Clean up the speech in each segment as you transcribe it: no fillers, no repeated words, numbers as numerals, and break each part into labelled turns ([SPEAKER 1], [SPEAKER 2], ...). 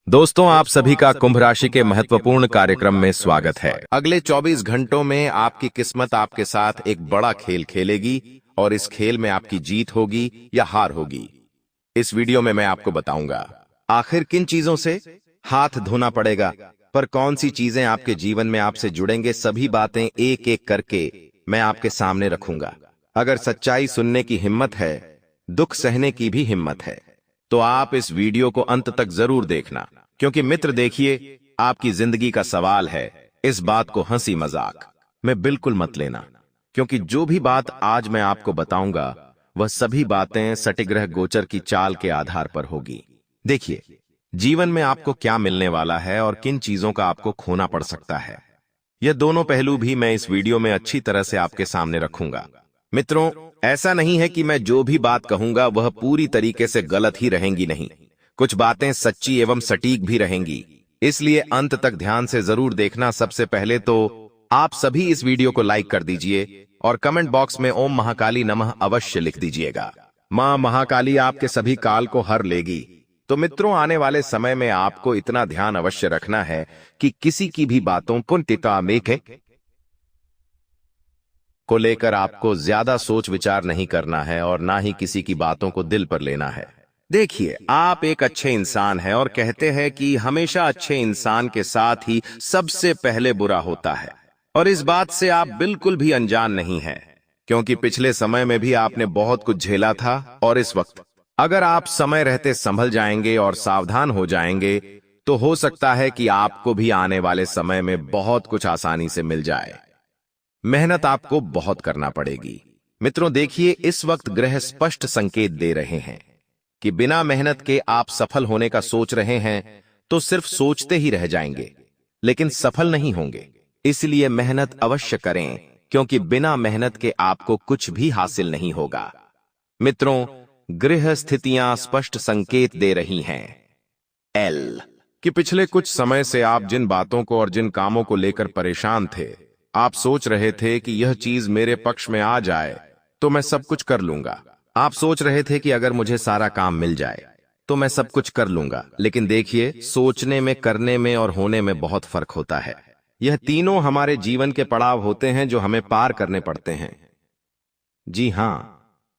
[SPEAKER 1] दोस्तों, आप सभी का कुंभ राशि के महत्वपूर्ण कार्यक्रम में स्वागत है। अगले 24 घंटों में आपकी किस्मत आपके साथ एक बड़ा खेल खेलेगी और इस खेल में आपकी जीत होगी या हार होगी। इस वीडियो में मैं आपको बताऊंगा आखिर किन चीजों से हाथ धोना पड़ेगा, पर कौन सी चीजें आपके जीवन में आपसे जुड़ेंगे। सभी बातें एक एक करके मैं आपके सामने रखूंगा। अगर सच्चाई सुनने की हिम्मत है, दुख सहने की भी हिम्मत है, तो आप इस वीडियो को अंत तक जरूर देखना, क्योंकि मित्र देखिए, आपकी जिंदगी का सवाल है। इस बात को हंसी मजाक में बिल्कुल मत लेना, क्योंकि जो भी बात आज मैं आपको बताऊंगा वह सभी बातें सटिग्रह गोचर की चाल के आधार पर होगी। देखिए, जीवन में आपको क्या मिलने वाला है और किन चीजों का आपको खोना पड़ सकता है, यह दोनों पहलू भी मैं इस वीडियो में अच्छी तरह से आपके सामने रखूंगा। मित्रों, ऐसा नहीं है कि मैं जो भी बात कहूंगा वह पूरी तरीके से गलत ही रहेंगी, नहीं, कुछ बातें सच्ची एवं सटीक भी रहेंगी, इसलिए अंत तक ध्यान से जरूर देखना। सबसे पहले तो आप सभी इस वीडियो को लाइक कर दीजिए और कमेंट बॉक्स में ओम महाकाली नमः अवश्य लिख दीजिएगा। मां महाकाली आपके सभी काल को हर लेगी। तो मित्रों, आने वाले समय में आपको इतना ध्यान अवश्य रखना है कि किसी की भी बातों पुण्यता में को लेकर आपको ज्यादा सोच विचार नहीं करना है और ना ही किसी की बातों को दिल पर लेना है। देखिए, आप एक अच्छे इंसान हैं और कहते हैं कि हमेशा अच्छे इंसान के साथ ही सबसे पहले बुरा होता है, और इस बात से आप बिल्कुल भी अनजान नहीं हैं, क्योंकि पिछले समय में भी आपने बहुत कुछ झेला था। और इस वक्त अगर आप समय रहते संभल जाएंगे और सावधान हो जाएंगे तो हो सकता है कि आपको भी आने वाले समय में बहुत कुछ आसानी से मिल जाए। मेहनत आपको बहुत करना पड़ेगी। मित्रों देखिए, इस वक्त ग्रह स्पष्ट संकेत दे रहे हैं कि बिना मेहनत के आप सफल होने का सोच रहे हैं तो सिर्फ सोचते ही रह जाएंगे, लेकिन सफल नहीं होंगे। इसलिए मेहनत अवश्य करें, क्योंकि बिना मेहनत के आपको कुछ भी हासिल नहीं होगा। मित्रों, गृह स्थितियां स्पष्ट संकेत दे रही हैं कि पिछले कुछ समय से आप जिन बातों को और जिन कामों को लेकर परेशान थे, आप सोच रहे थे कि यह चीज मेरे पक्ष में आ जाए तो मैं सब कुछ कर लूंगा। आप सोच रहे थे कि अगर मुझे सारा काम मिल जाए तो मैं सब कुछ कर लूंगा। लेकिन देखिए, सोचने में, करने में और होने में बहुत फर्क होता है। यह तीनों हमारे जीवन के पड़ाव होते हैं जो हमें पार करने पड़ते हैं। जी हां,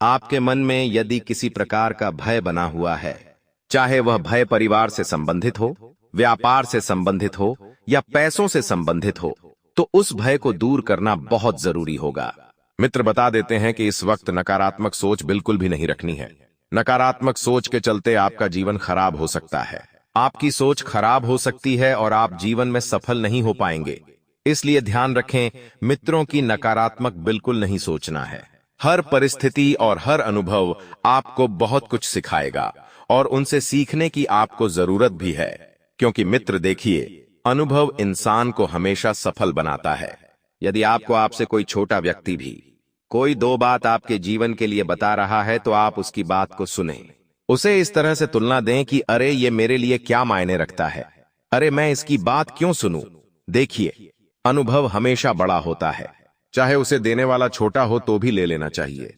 [SPEAKER 1] आपके मन में यदि किसी प्रकार का भय बना हुआ है, चाहे वह भय परिवार से संबंधित हो, व्यापार से संबंधित हो या पैसों से संबंधित हो, तो उस भय को दूर करना बहुत जरूरी होगा। मित्र बता देते हैं कि इस वक्त नकारात्मक सोच बिल्कुल भी नहीं रखनी है। नकारात्मक सोच के चलते आपका जीवन खराब हो सकता है। आपकी सोच खराब हो सकती है और आप जीवन में सफल नहीं हो पाएंगे। इसलिए ध्यान रखें मित्रों, की नकारात्मक बिल्कुल नहीं सोचना है। हर परिस्थिति और हर अनुभव आपको बहुत कुछ सिखाएगा और उनसे सीखने की आपको जरूरत भी है, क्योंकि मित्र देखिए, अनुभव इंसान को हमेशा सफल बनाता है। यदि आपको आपसे कोई छोटा व्यक्ति भी कोई दो बात आपके जीवन के लिए बता रहा है, तो आप उसकी बात को सुने। उसे इस तरह से तुलना दें कि अरे ये मेरे लिए क्या मायने रखता है, अरे मैं इसकी बात क्यों सुनूं। देखिए, अनुभव हमेशा बड़ा होता है, चाहे उसे देने वाला छोटा हो तो भी ले लेना चाहिए।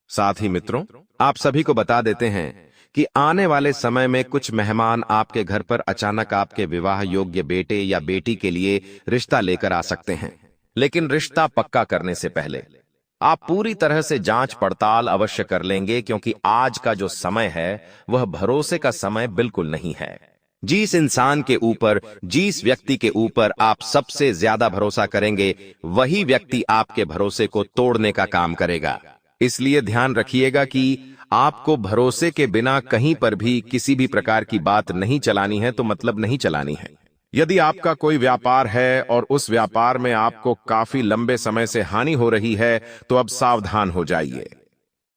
[SPEAKER 1] साथ ही मित्रों, आप सभी को बता देते हैं कि आने वाले समय में कुछ मेहमान आपके घर पर अचानक आपके विवाह योग्य बेटे या बेटी के लिए रिश्ता लेकर आ सकते हैं। लेकिन रिश्ता पक्का करने से पहले आप पूरी तरह से जांच पड़ताल अवश्य कर लेंगे, क्योंकि आज का जो समय है वह भरोसे का समय बिल्कुल नहीं है। जिस इंसान के ऊपर, जिस व्यक्ति के ऊपर आप सबसे ज्यादा भरोसा करेंगे, वही व्यक्ति आपके भरोसे को तोड़ने का काम करेगा। इसलिए ध्यान रखिएगा कि आपको भरोसे के बिना कहीं पर भी किसी भी प्रकार की बात नहीं चलानी है, तो मतलब नहीं चलानी है। यदि आपका कोई व्यापार है और उस व्यापार में आपको काफी लंबे समय से हानि हो रही है, तो अब सावधान हो जाइए।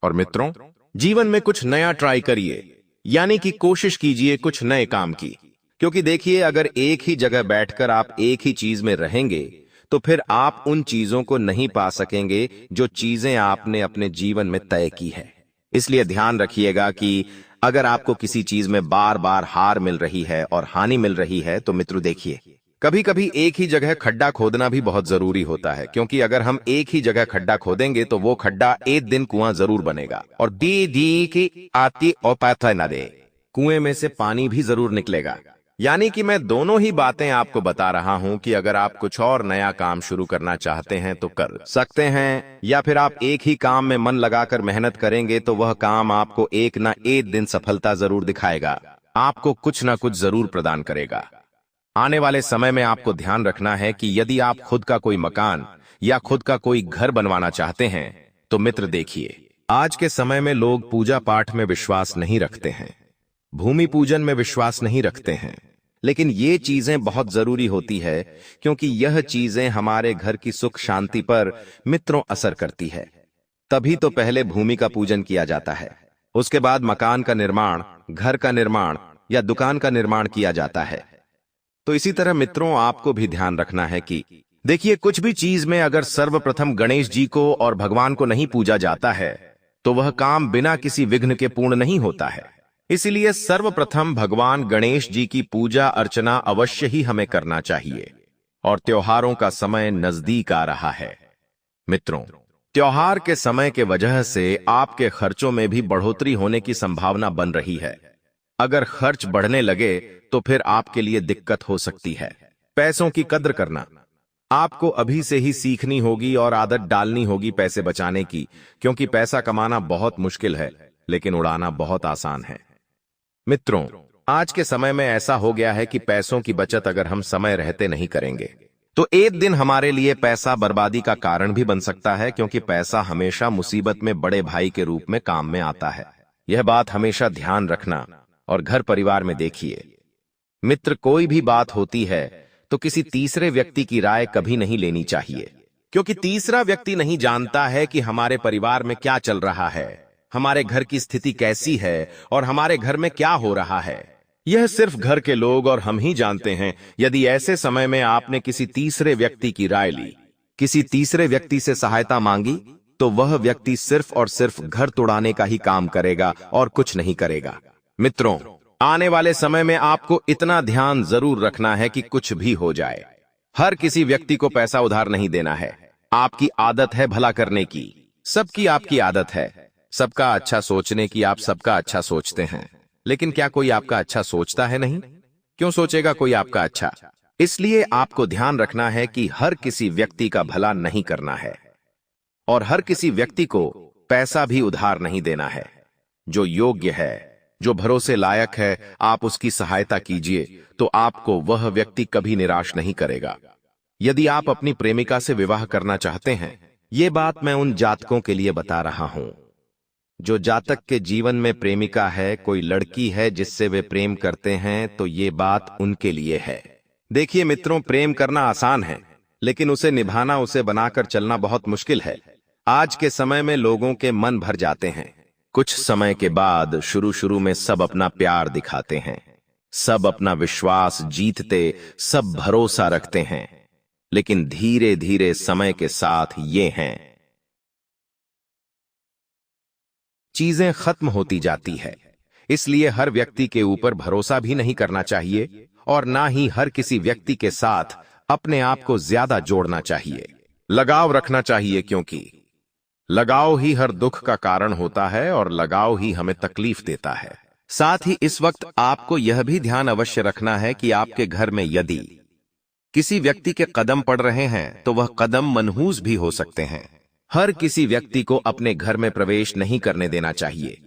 [SPEAKER 1] और मित्रों, जीवन में कुछ नया ट्राई करिए, यानी कि कोशिश कीजिए कुछ नए काम की, क्योंकि देखिए, अगर एक ही जगह बैठकर आप एक ही चीज में रहेंगे तो फिर आप उन चीजों को नहीं पा सकेंगे जो चीजें आपने अपने जीवन में तय की है। इसलिए ध्यान रखिएगा कि अगर आपको किसी चीज में बार बार हार मिल रही है और हानि मिल रही है, तो मित्रों देखिए, कभी कभी एक ही जगह खड्डा खोदना भी बहुत जरूरी होता है, क्योंकि अगर हम एक ही जगह खड्डा खोदेंगे तो वो खड्डा एक दिन कुआं जरूर बनेगा और दी दी की आती औपाथा न दे, कुएं में से पानी भी जरूर निकलेगा। यानी कि मैं दोनों ही बातें आपको बता रहा हूं कि अगर आप कुछ और नया काम शुरू करना चाहते हैं तो कर सकते हैं, या फिर आप एक ही काम में मन लगाकर मेहनत करेंगे तो वह काम आपको एक ना एक दिन सफलता जरूर दिखाएगा, आपको कुछ ना कुछ जरूर प्रदान करेगा। आने वाले समय में आपको ध्यान रखना है कि यदि आप खुद का कोई मकान या खुद का कोई घर बनवाना चाहते हैं तो मित्र देखिए, आज के समय में लोग पूजा पाठ में विश्वास नहीं रखते हैं, भूमि पूजन में विश्वास नहीं रखते हैं, लेकिन ये चीजें बहुत जरूरी होती है क्योंकि यह चीजें हमारे घर की सुख शांति पर मित्रों असर करती है। तभी तो पहले भूमि का पूजन किया जाता है, उसके बाद मकान का निर्माण, घर का निर्माण या दुकान का निर्माण किया जाता है। तो इसी तरह मित्रों आपको भी ध्यान रखना है कि देखिए, कुछ भी चीज में अगर सर्वप्रथम गणेश जी को और भगवान को नहीं पूजा जाता है तो वह काम बिना किसी विघ्न के पूर्ण नहीं होता है। इसलिए सर्वप्रथम भगवान गणेश जी की पूजा अर्चना अवश्य ही हमें करना चाहिए। और त्योहारों का समय नजदीक आ रहा है मित्रों, त्योहार के समय के वजह से आपके खर्चों में भी बढ़ोतरी होने की संभावना बन रही है। अगर खर्च बढ़ने लगे तो फिर आपके लिए दिक्कत हो सकती है। पैसों की कद्र करना आपको अभी से ही सीखनी होगी और आदत डालनी होगी पैसे बचाने की, क्योंकि पैसा कमाना बहुत मुश्किल है लेकिन उड़ाना बहुत आसान है। मित्रों, आज के समय में ऐसा हो गया है कि पैसों की बचत अगर हम समय रहते नहीं करेंगे तो एक दिन हमारे लिए पैसा बर्बादी का कारण भी बन सकता है, क्योंकि पैसा हमेशा मुसीबत में बड़े भाई के रूप में काम में आता है। यह बात हमेशा ध्यान रखना। और घर परिवार में देखिए मित्र, कोई भी बात होती है तो किसी तीसरे व्यक्ति की राय कभी नहीं लेनी चाहिए, क्योंकि तीसरा व्यक्ति नहीं जानता है कि हमारे परिवार में क्या चल रहा है, हमारे घर की स्थिति कैसी है और हमारे घर में क्या हो रहा है। यह सिर्फ घर के लोग और हम ही जानते हैं। यदि ऐसे समय में आपने किसी तीसरे व्यक्ति की राय ली, किसी तीसरे व्यक्ति से सहायता मांगी, तो वह व्यक्ति सिर्फ और सिर्फ घर तोड़ाने का ही काम करेगा और कुछ नहीं करेगा। मित्रों, आने वाले समय में आपको इतना ध्यान जरूर रखना है कि कुछ भी हो जाए, हर किसी व्यक्ति को पैसा उधार नहीं देना है। आपकी आदत है भला करने की, सबकी आपकी आदत है सबका अच्छा सोचने की। आप सबका अच्छा सोचते हैं, लेकिन क्या कोई आपका अच्छा सोचता है? नहीं। क्यों सोचेगा कोई आपका अच्छा? इसलिए आपको ध्यान रखना है कि हर किसी व्यक्ति का भला नहीं करना है और हर किसी व्यक्ति को पैसा भी उधार नहीं देना है। जो योग्य है, जो भरोसे लायक है, आप उसकी सहायता कीजिए तो आपको वह व्यक्ति कभी निराश नहीं करेगा। यदि आप अपनी प्रेमिका से विवाह करना चाहते हैं, ये बात मैं उन जातकों के लिए बता रहा हूं जो जातक के जीवन में प्रेमिका है, कोई लड़की है जिससे वे प्रेम करते हैं, तो ये बात उनके लिए है। देखिए मित्रों, प्रेम करना आसान है लेकिन उसे निभाना, उसे बनाकर चलना बहुत मुश्किल है। आज के समय में लोगों के मन भर जाते हैं, कुछ समय के बाद शुरू में सब अपना प्यार दिखाते हैं, सब अपना विश्वास जीतते, सब भरोसा रखते हैं, लेकिन धीरे धीरे समय के साथ ये हैं चीजें खत्म होती जाती है। इसलिए हर व्यक्ति के ऊपर भरोसा भी नहीं करना चाहिए और ना ही हर किसी व्यक्ति के साथ अपने आप को ज्यादा जोड़ना चाहिए। लगाव रखना चाहिए, क्योंकि लगाव ही हर दुख का कारण होता है और लगाव ही हमें तकलीफ देता है। साथ ही इस वक्त आपको यह भी ध्यान अवश्य रखना है कि आपके घर में यदि किसी व्यक्ति के कदम पड़ रहे हैं तो वह कदम मनहूस भी हो सकते हैं। हर किसी व्यक्ति को अपने घर में प्रवेश नहीं करने देना चाहिए,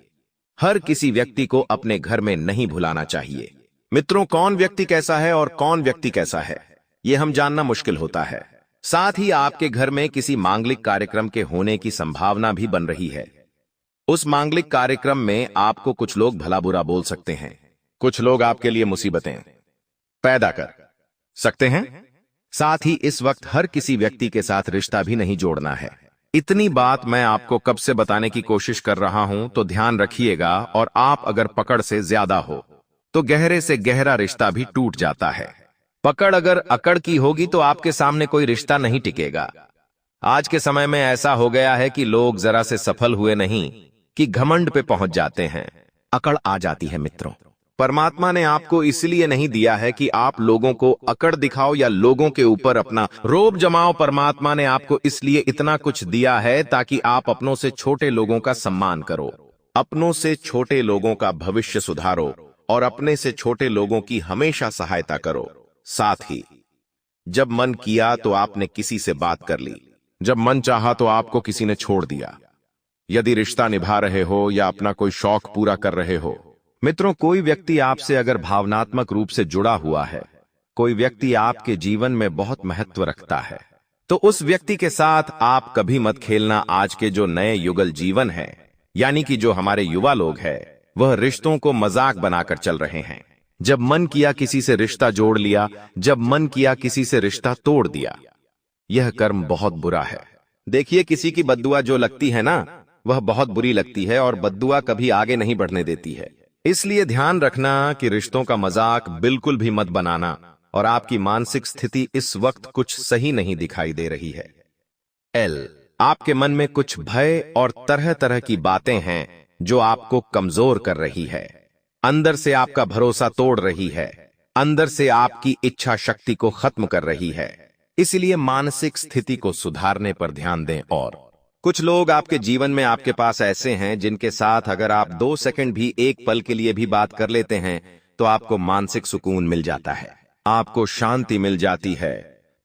[SPEAKER 1] हर किसी व्यक्ति को अपने घर में नहीं भुलाना चाहिए। मित्रों, कौन व्यक्ति कैसा है और कौन व्यक्ति कैसा है, यह हम जानना मुश्किल होता है। साथ ही आपके घर में किसी मांगलिक कार्यक्रम के होने की संभावना भी बन रही है। उस मांगलिक कार्यक्रम में आपको कुछ लोग भला बुरा बोल सकते हैं, कुछ लोग आपके लिए मुसीबतें पैदा कर सकते हैं। साथ ही इस वक्त हर किसी व्यक्ति के साथ रिश्ता भी नहीं जोड़ना है। इतनी बात मैं आपको कब से बताने की कोशिश कर रहा हूं, तो ध्यान रखिएगा। और आप अगर पकड़ से ज्यादा हो तो गहरे से गहरा रिश्ता भी टूट जाता है। पकड़ अगर अकड़ की होगी तो आपके सामने कोई रिश्ता नहीं टिकेगा। आज के समय में ऐसा हो गया है कि लोग जरा से सफल हुए नहीं कि घमंड पे पहुंच जाते हैं, अकड़ आ जाती है। मित्रों, परमात्मा ने आपको इसलिए नहीं दिया है कि आप लोगों को अकड़ दिखाओ या लोगों के ऊपर अपना रोब जमाओ। परमात्मा ने आपको इसलिए इतना कुछ दिया है ताकि आप अपनों से छोटे लोगों का सम्मान करो, अपनों से छोटे लोगों का भविष्य सुधारो और अपने से छोटे लोगों की हमेशा सहायता करो। साथ ही जब मन किया तो आपने किसी से बात कर ली, जब मन चाहा तो आपको किसी ने छोड़ दिया। यदि रिश्ता निभा रहे हो या अपना कोई शौक पूरा कर रहे हो, मित्रों, कोई व्यक्ति आपसे अगर भावनात्मक रूप से जुड़ा हुआ है, कोई व्यक्ति आपके जीवन में बहुत महत्व रखता है, तो उस व्यक्ति के साथ आप कभी मत खेलना। आज के जो नए युगल जीवन है, यानी कि जो हमारे युवा लोग हैं, वह रिश्तों को मजाक बनाकर चल रहे हैं। जब मन किया किसी से रिश्ता जोड़ लिया, जब मन किया किसी से रिश्ता तोड़ दिया। यह कर्म बहुत बुरा है। देखिए, किसी की बद्दुआ जो लगती है ना, वह बहुत बुरी लगती है और बद्दुआ कभी आगे नहीं बढ़ने देती है। इसलिए ध्यान रखना कि रिश्तों का मजाक बिल्कुल भी मत बनाना। और आपकी मानसिक स्थिति इस वक्त कुछ सही नहीं दिखाई दे रही है। आपके मन में कुछ भय और तरह तरह की बातें हैं जो आपको कमजोर कर रही है, अंदर से आपका भरोसा तोड़ रही है, अंदर से आपकी इच्छा शक्ति को खत्म कर रही है। इसलिए मानसिक स्थिति को सुधारने पर ध्यान दें। और कुछ लोग आपके जीवन में आपके पास ऐसे हैं जिनके साथ अगर आप 2 सेकंड भी, एक पल के लिए भी बात कर लेते हैं तो आपको मानसिक सुकून मिल जाता है, आपको शांति मिल जाती है।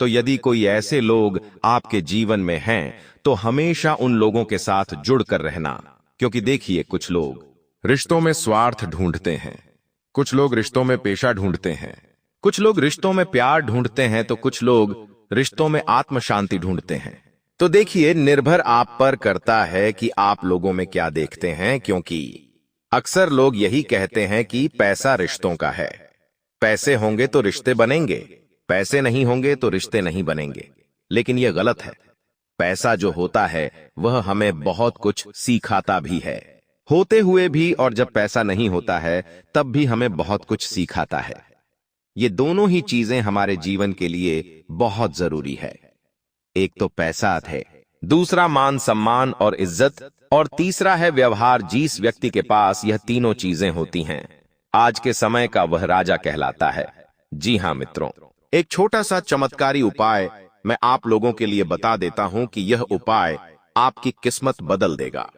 [SPEAKER 1] तो यदि कोई ऐसे लोग आपके जीवन में हैं तो हमेशा उन लोगों के साथ जुड़कर रहना। क्योंकि देखिए, कुछ लोग रिश्तों में स्वार्थ ढूंढते हैं, कुछ लोग रिश्तों में पेशा ढूंढते हैं, कुछ लोग रिश्तों में प्यार ढूंढते हैं, तो कुछ लोग रिश्तों में आत्म शांति ढूंढते हैं। तो देखिए, निर्भर आप पर करता है कि आप लोगों में क्या देखते हैं। क्योंकि अक्सर लोग यही कहते हैं कि पैसा रिश्तों का है, पैसे होंगे तो रिश्ते बनेंगे, पैसे नहीं होंगे तो रिश्ते नहीं बनेंगे। लेकिन यह गलत है। पैसा जो होता है वह हमें बहुत कुछ सिखाता भी है, होते हुए भी, और जब पैसा नहीं होता है तब भी हमें बहुत कुछ सिखाता है। ये दोनों ही चीजें हमारे जीवन के लिए बहुत जरूरी है। एक तो पैसा है, दूसरा मान सम्मान और इज्जत, और तीसरा है व्यवहार। जिस व्यक्ति के पास यह तीनों चीजें होती हैं, आज के समय का वह राजा कहलाता है। जी हां मित्रों, एक छोटा सा चमत्कारी उपाय मैं आप लोगों के लिए बता देता हूं कि यह उपाय आपकी किस्मत बदल देगा।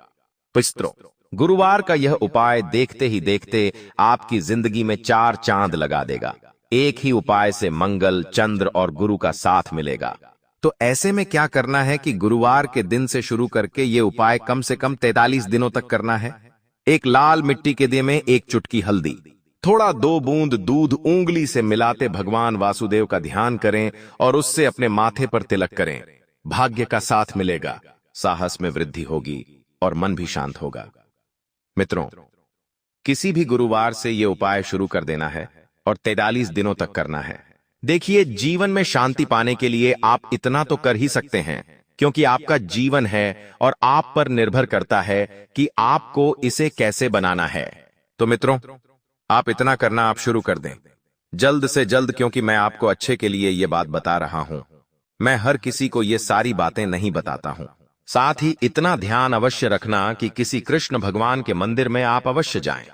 [SPEAKER 1] मित्रों, गुरुवार का यह उपाय देखते ही देखते आपकी जिंदगी में 4 चांद लगा देगा। एक ही उपाय से मंगल, चंद्र और गुरु का साथ मिलेगा। तो ऐसे में क्या करना है कि गुरुवार के दिन से शुरू करके ये उपाय कम से कम 43 दिनों तक करना है। एक लाल मिट्टी के दिए में 1 चुटकी हल्दी, थोड़ा 2 बूंद दूध उंगली से मिलाते भगवान वासुदेव का ध्यान करें और उससे अपने माथे पर तिलक करें। भाग्य का साथ मिलेगा, साहस में वृद्धि होगी और मन भी शांत होगा। मित्रों, किसी भी गुरुवार से यह उपाय शुरू कर देना है और 43 दिनों तक करना है। देखिए, जीवन में शांति पाने के लिए आप इतना तो कर ही सकते हैं, क्योंकि आपका जीवन है और आप पर निर्भर करता है कि आपको इसे कैसे बनाना है। तो मित्रों, आप इतना करना आप शुरू कर दें जल्द से जल्द, क्योंकि मैं आपको अच्छे के लिए यह बात बता रहा हूं। मैं हर किसी को ये सारी बातें नहीं बताता हूं। साथ ही इतना ध्यान अवश्य रखना कि किसी कृष्ण भगवान के मंदिर में आप अवश्य जाएं।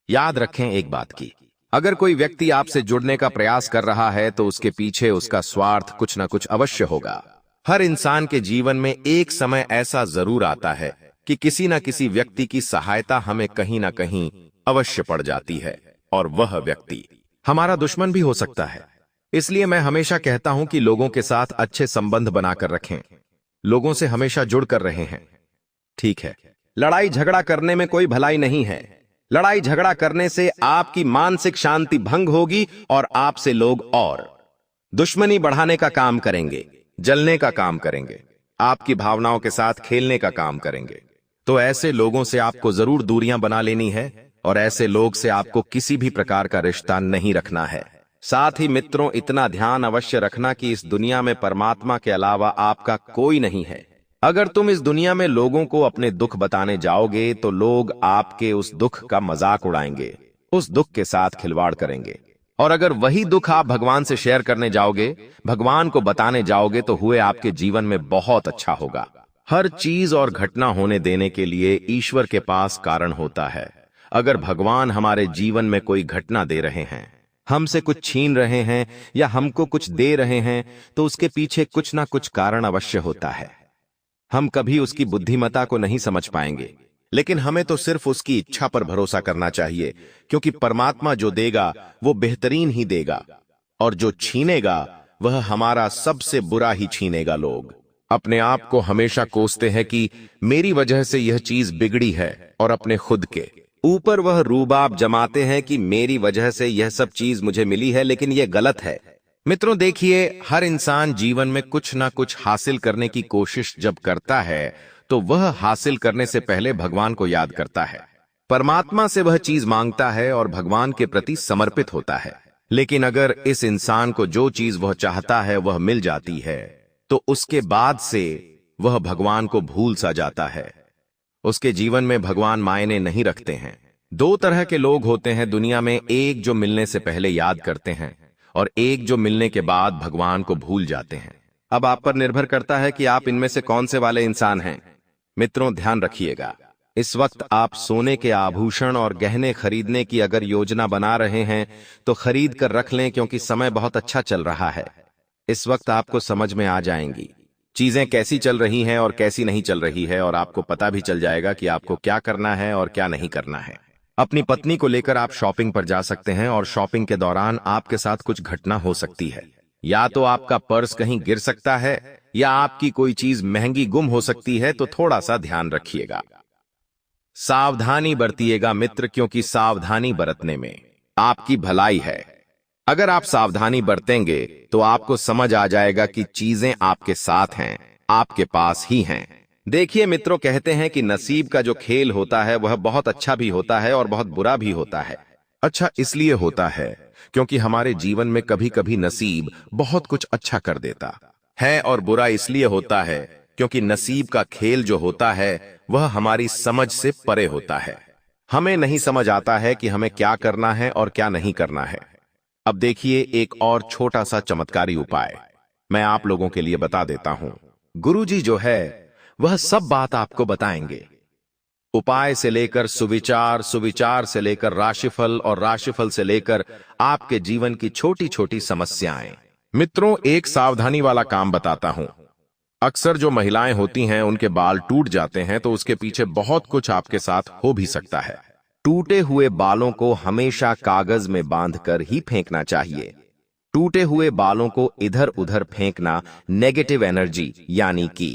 [SPEAKER 1] याद रखें एक बात की, अगर कोई व्यक्ति आपसे जुड़ने का प्रयास कर रहा है तो उसके पीछे उसका स्वार्थ कुछ न कुछ अवश्य होगा। हर इंसान के जीवन में एक समय ऐसा जरूर आता है कि किसी न किसी व्यक्ति की सहायता हमें कहीं ना कहीं अवश्य पड़ जाती है, और वह व्यक्ति हमारा दुश्मन भी हो सकता है। इसलिए मैं हमेशा कहता हूं कि लोगों के साथ अच्छे संबंध बनाकर रखें, लोगों से हमेशा जुड़कर रहे हैं। ठीक है, लड़ाई झगड़ा करने में कोई भलाई नहीं है। लड़ाई झगड़ा करने से आपकी मानसिक शांति भंग होगी और आपसे लोग और दुश्मनी बढ़ाने का काम करेंगे, जलने का काम करेंगे, आपकी भावनाओं के साथ खेलने का काम करेंगे। तो ऐसे लोगों से आपको जरूर दूरियां बना लेनी है और ऐसे लोग से आपको किसी भी प्रकार का रिश्ता नहीं रखना है। साथ ही मित्रों, इतना ध्यान अवश्य रखना कि इस दुनिया में परमात्मा के अलावा आपका कोई नहीं है। अगर तुम इस दुनिया में लोगों को अपने दुख बताने जाओगे तो लोग आपके उस दुख का मजाक उड़ाएंगे, उस दुख के साथ खिलवाड़ करेंगे। और अगर वही दुख आप भगवान से शेयर करने जाओगे, भगवान को बताने जाओगे, तो हुए आपके जीवन में बहुत अच्छा होगा। हर चीज और घटना होने देने के लिए ईश्वर के पास कारण होता है। अगर भगवान हमारे जीवन में कोई घटना दे रहे हैं, हमसे कुछ छीन रहे हैं या हमको कुछ दे रहे हैं, तो उसके पीछे कुछ ना कुछ कारण अवश्य होता है। हम कभी उसकी बुद्धिमत्ता को नहीं समझ पाएंगे, लेकिन हमें तो सिर्फ उसकी इच्छा पर भरोसा करना चाहिए, क्योंकि परमात्मा जो देगा वो बेहतरीन ही देगा, और जो छीनेगा वह हमारा सबसे बुरा ही छीनेगा। लोग अपने आप को हमेशा कोसते हैं कि मेरी वजह से यह चीज बिगड़ी है, और अपने खुद के ऊपर वह रूबाब जमाते हैं कि मेरी वजह से यह सब चीज मुझे मिली है, लेकिन यह गलत है। मित्रों देखिए, हर इंसान जीवन में कुछ ना कुछ हासिल करने की कोशिश जब करता है तो वह हासिल करने से पहले भगवान को याद करता है, परमात्मा से वह चीज मांगता है और भगवान के प्रति समर्पित होता है। लेकिन अगर इस इंसान को जो चीज वह चाहता है वह मिल जाती है, तो उसके बाद से वह भगवान को भूल सा जाता है। उसके जीवन में भगवान मायने नहीं रखते हैं। दो तरह के लोग होते हैं दुनिया में, एक जो मिलने से पहले याद करते हैं और एक जो मिलने के बाद भगवान को भूल जाते हैं। अब आप पर निर्भर करता है कि आप इनमें से कौन से वाले इंसान हैं। मित्रों ध्यान रखिएगा, इस वक्त आप सोने के आभूषण और गहने खरीदने की अगर योजना बना रहे हैं तो खरीद कर रख लें, क्योंकि समय बहुत अच्छा चल रहा है। इस वक्त आपको समझ में आ जाएंगी चीजें कैसी चल रही हैं और कैसी नहीं चल रही है, और आपको पता भी चल जाएगा कि आपको क्या करना है और क्या नहीं करना है। अपनी पत्नी को लेकर आप शॉपिंग पर जा सकते हैं, और शॉपिंग के दौरान आपके साथ कुछ घटना हो सकती है। या तो आपका पर्स कहीं गिर सकता है, या आपकी कोई चीज महंगी गुम हो सकती है, तो थोड़ा सा ध्यान रखिएगा। सावधानी बरतिएगा मित्र, क्योंकि सावधानी बरतने में आपकी भलाई है। अगर आप सावधानी बरतेंगे तो आपको समझ आ जाएगा कि चीजें आपके साथ हैं, आपके पास ही हैं। देखिए मित्रों, कहते हैं कि नसीब का जो खेल होता है वह बहुत अच्छा भी होता है और बहुत बुरा भी होता है। अच्छा इसलिए होता है क्योंकि हमारे जीवन में कभी कभी नसीब बहुत कुछ अच्छा कर देता है, और बुरा इसलिए होता है क्योंकि नसीब का खेल जो होता है वह हमारी समझ से परे होता है। हमें नहीं समझ आता है कि हमें क्या करना है और क्या नहीं करना है। अब देखिए एक और छोटा सा चमत्कारी उपाय मैं आप लोगों के लिए बता देता हूं। गुरुजी जो है वह सब बात आपको बताएंगे, उपाय से लेकर सुविचार, सुविचार से लेकर राशिफल, और राशिफल से लेकर आपके जीवन की छोटी छोटी समस्याएं। मित्रों एक सावधानी वाला काम बताता हूं। अक्सर जो महिलाएं होती हैं उनके बाल टूट जाते हैं, तो उसके पीछे बहुत कुछ आपके साथ हो भी सकता है। टूटे हुए बालों को हमेशा कागज में बांधकर ही फेंकना चाहिए। टूटे हुए बालों को इधर उधर फेंकना नेगेटिव एनर्जी यानी कि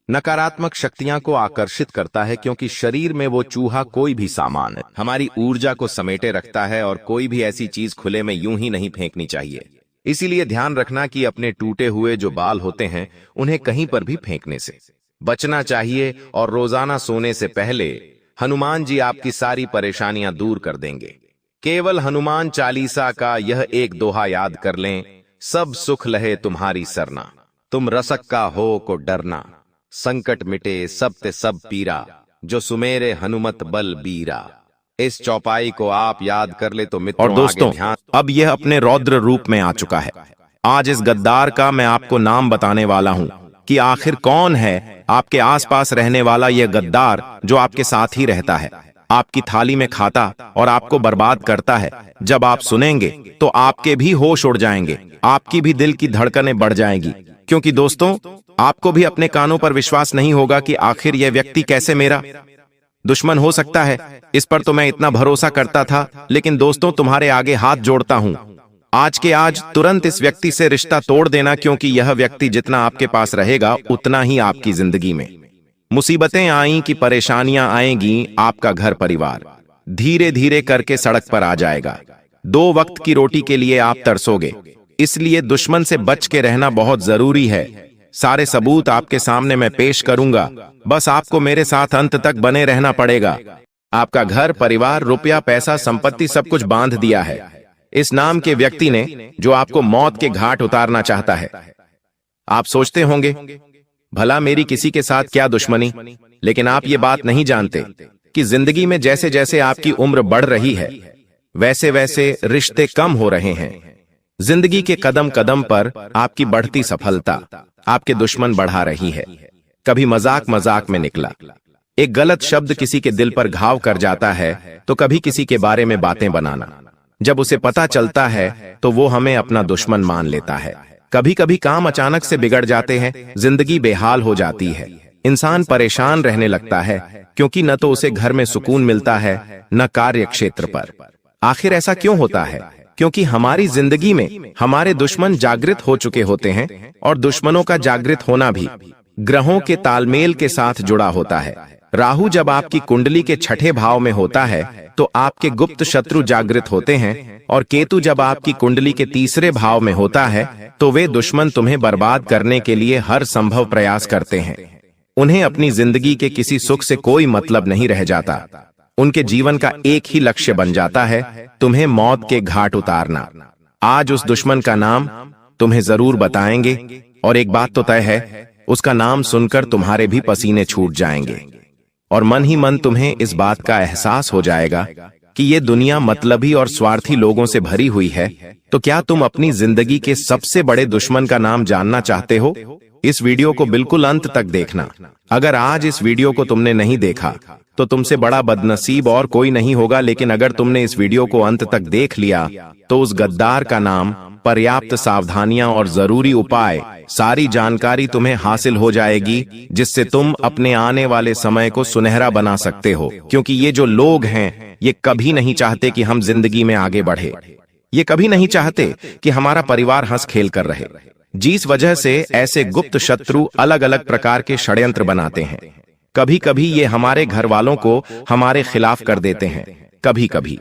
[SPEAKER 1] नकारात्मक शक्तियां को आकर्षित करता है, क्योंकि शरीर में वो चूहा कोई भी सामान हमारी ऊर्जा को समेटे रखता है, और कोई भी ऐसी चीज खुले में यूं ही नहीं फेंकनी चाहिए। इसीलिए ध्यान रखना कि अपने टूटे हुए जो बाल होते हैं उन्हें कहीं पर भी फेंकने से बचना चाहिए, और रोजाना सोने से पहले हनुमान जी आपकी सारी परेशानियां दूर कर देंगे। केवल हनुमान चालीसा का यह एक दोहा याद कर लें, सब सुख लहे तुम्हारी सरना, तुम रसक का हो को डरना, संकट मिटे सब ते सब पीरा, जो सुमेरे हनुमत बल बीरा। इस चौपाई को आप याद कर ले तो मित्रों,
[SPEAKER 2] और दोस्तों अब यह अपने रौद्र रूप में आ चुका है। आज इस गद्दार का मैं आपको नाम बताने वाला हूं कि आखिर कौन है आपके आसपास रहने वाला यह गद्दार जो आपके साथ ही रहता है, आपकी थाली में खाता और आपको बर्बाद करता है। जब आप सुनेंगे तो आपके भी होश उड़ जाएंगे, आपकी भी दिल की धड़कनें बढ़ जाएंगी, क्योंकि दोस्तों आपको भी अपने कानों पर विश्वास नहीं होगा कि आखिर यह व्यक्ति कैसे मेरा दुश्मन हो सकता है। इस पर तो मैं इतना भरोसा करता था, लेकिन दोस्तों तुम्हारे आगे हाथ जोड़ता हूं, आज के आज तुरंत इस व्यक्ति से रिश्ता तोड़ देना, क्योंकि यह व्यक्ति जितना आपके पास रहेगा उतना ही आपकी जिंदगी में मुसीबतें आएं कि परेशानियां आएंगी। आपका घर परिवार धीरे धीरे करके सड़क पर आ जाएगा। 2 वक्त की रोटी के लिए आप तरसोगे, इसलिए दुश्मन से बच के रहना बहुत जरूरी है। सारे सबूत आपके सामने मैं पेश करूंगा, बस आपको मेरे साथ अंत तक बने रहना पड़ेगा। आपका घर परिवार, रुपया, पैसा, संपत्ति सब कुछ बांध दिया है इस नाम के व्यक्ति ने, जो आपको मौत के घाट उतारना चाहता है। आप सोचते होंगे भला मेरी किसी के साथ क्या दुश्मनी, लेकिन आप ये बात नहीं जानते कि जिंदगी में जैसे जैसे आपकी उम्र बढ़ रही है वैसे वैसे रिश्ते कम हो रहे हैं। जिंदगी के कदम कदम पर आपकी बढ़ती सफलता आपके दुश्मन बढ़ा रही है। कभी मजाक मजाक में निकला एक गलत शब्द किसी के दिल पर घाव कर जाता है, तो कभी किसी के बारे में बातें बनाना, जब उसे पता चलता है तो वो हमें अपना दुश्मन मान लेता है। कभी कभी काम अचानक से बिगड़ जाते हैं, जिंदगी बेहाल हो जाती है, इंसान परेशान रहने लगता है, क्योंकि न तो उसे घर में सुकून मिलता है, न कार्य क्षेत्र पर। आखिर ऐसा क्यों होता है? क्योंकि हमारी जिंदगी में हमारे दुश्मन जागृत हो चुके होते हैं, और दुश्मनों का जागृत होना भी ग्रहों के तालमेल के साथ जुड़ा होता है। राहु जब आपकी कुंडली के छठे भाव में होता है तो आपके गुप्त शत्रु जागृत होते हैं, और केतु जब आपकी कुंडली के तीसरे भाव में होता है तो वे दुश्मन तुम्हें बर्बाद करने के लिए हर संभव प्रयास करते हैं। उन्हें अपनी जिंदगी के किसी सुख से कोई मतलब नहीं रह जाता। उनके जीवन का एक ही लक्ष्य बन जाता है, तुम्हें मौत के घाट उतारना। आज उस दुश्मन का नाम तुम्हें जरूर बताएंगे, और एक बात तो तय है, उसका नाम सुनकर तुम्हारे भी पसीने छूट जाएंगे, और मन ही मन तुम्हें इस बात का एहसास हो जाएगा कि ये दुनिया मतलबी और स्वार्थी लोगों से भरी हुई है। तो क्या तुम अपनी जिंदगी के सबसे बड़े दुश्मन का नाम जानना चाहते हो? इस वीडियो को बिल्कुल अंत तक देखना। अगर आज इस वीडियो को तुमने नहीं देखा तो तुमसे बड़ा बदनसीब और कोई नहीं होगा, लेकिन अगर तुमने इस वीडियो को अंत तक देख लिया तो उस गद्दार का नाम, पर्याप्त सावधानियां और जरूरी उपाय, सारी जानकारी तुम्हें हासिल हो जाएगी, जिससे तुम अपने आने वाले समय को सुनहरा बना सकते हो। क्योंकि ये जो लोग हैं, ये कभी नहीं चाहते कि हम जिंदगी में आगे बढ़े। ये कभी नहीं चाहते कि हमारा परिवार हंस खेल कर रहे। जिस वजह से ऐसे गुप्त शत्रु अलग अलग प्रकार के षड्यंत्र बनाते हैं। कभी कभी ये हमारे घर वालों को हमारे खिलाफ कर देते हैं, कभी कभी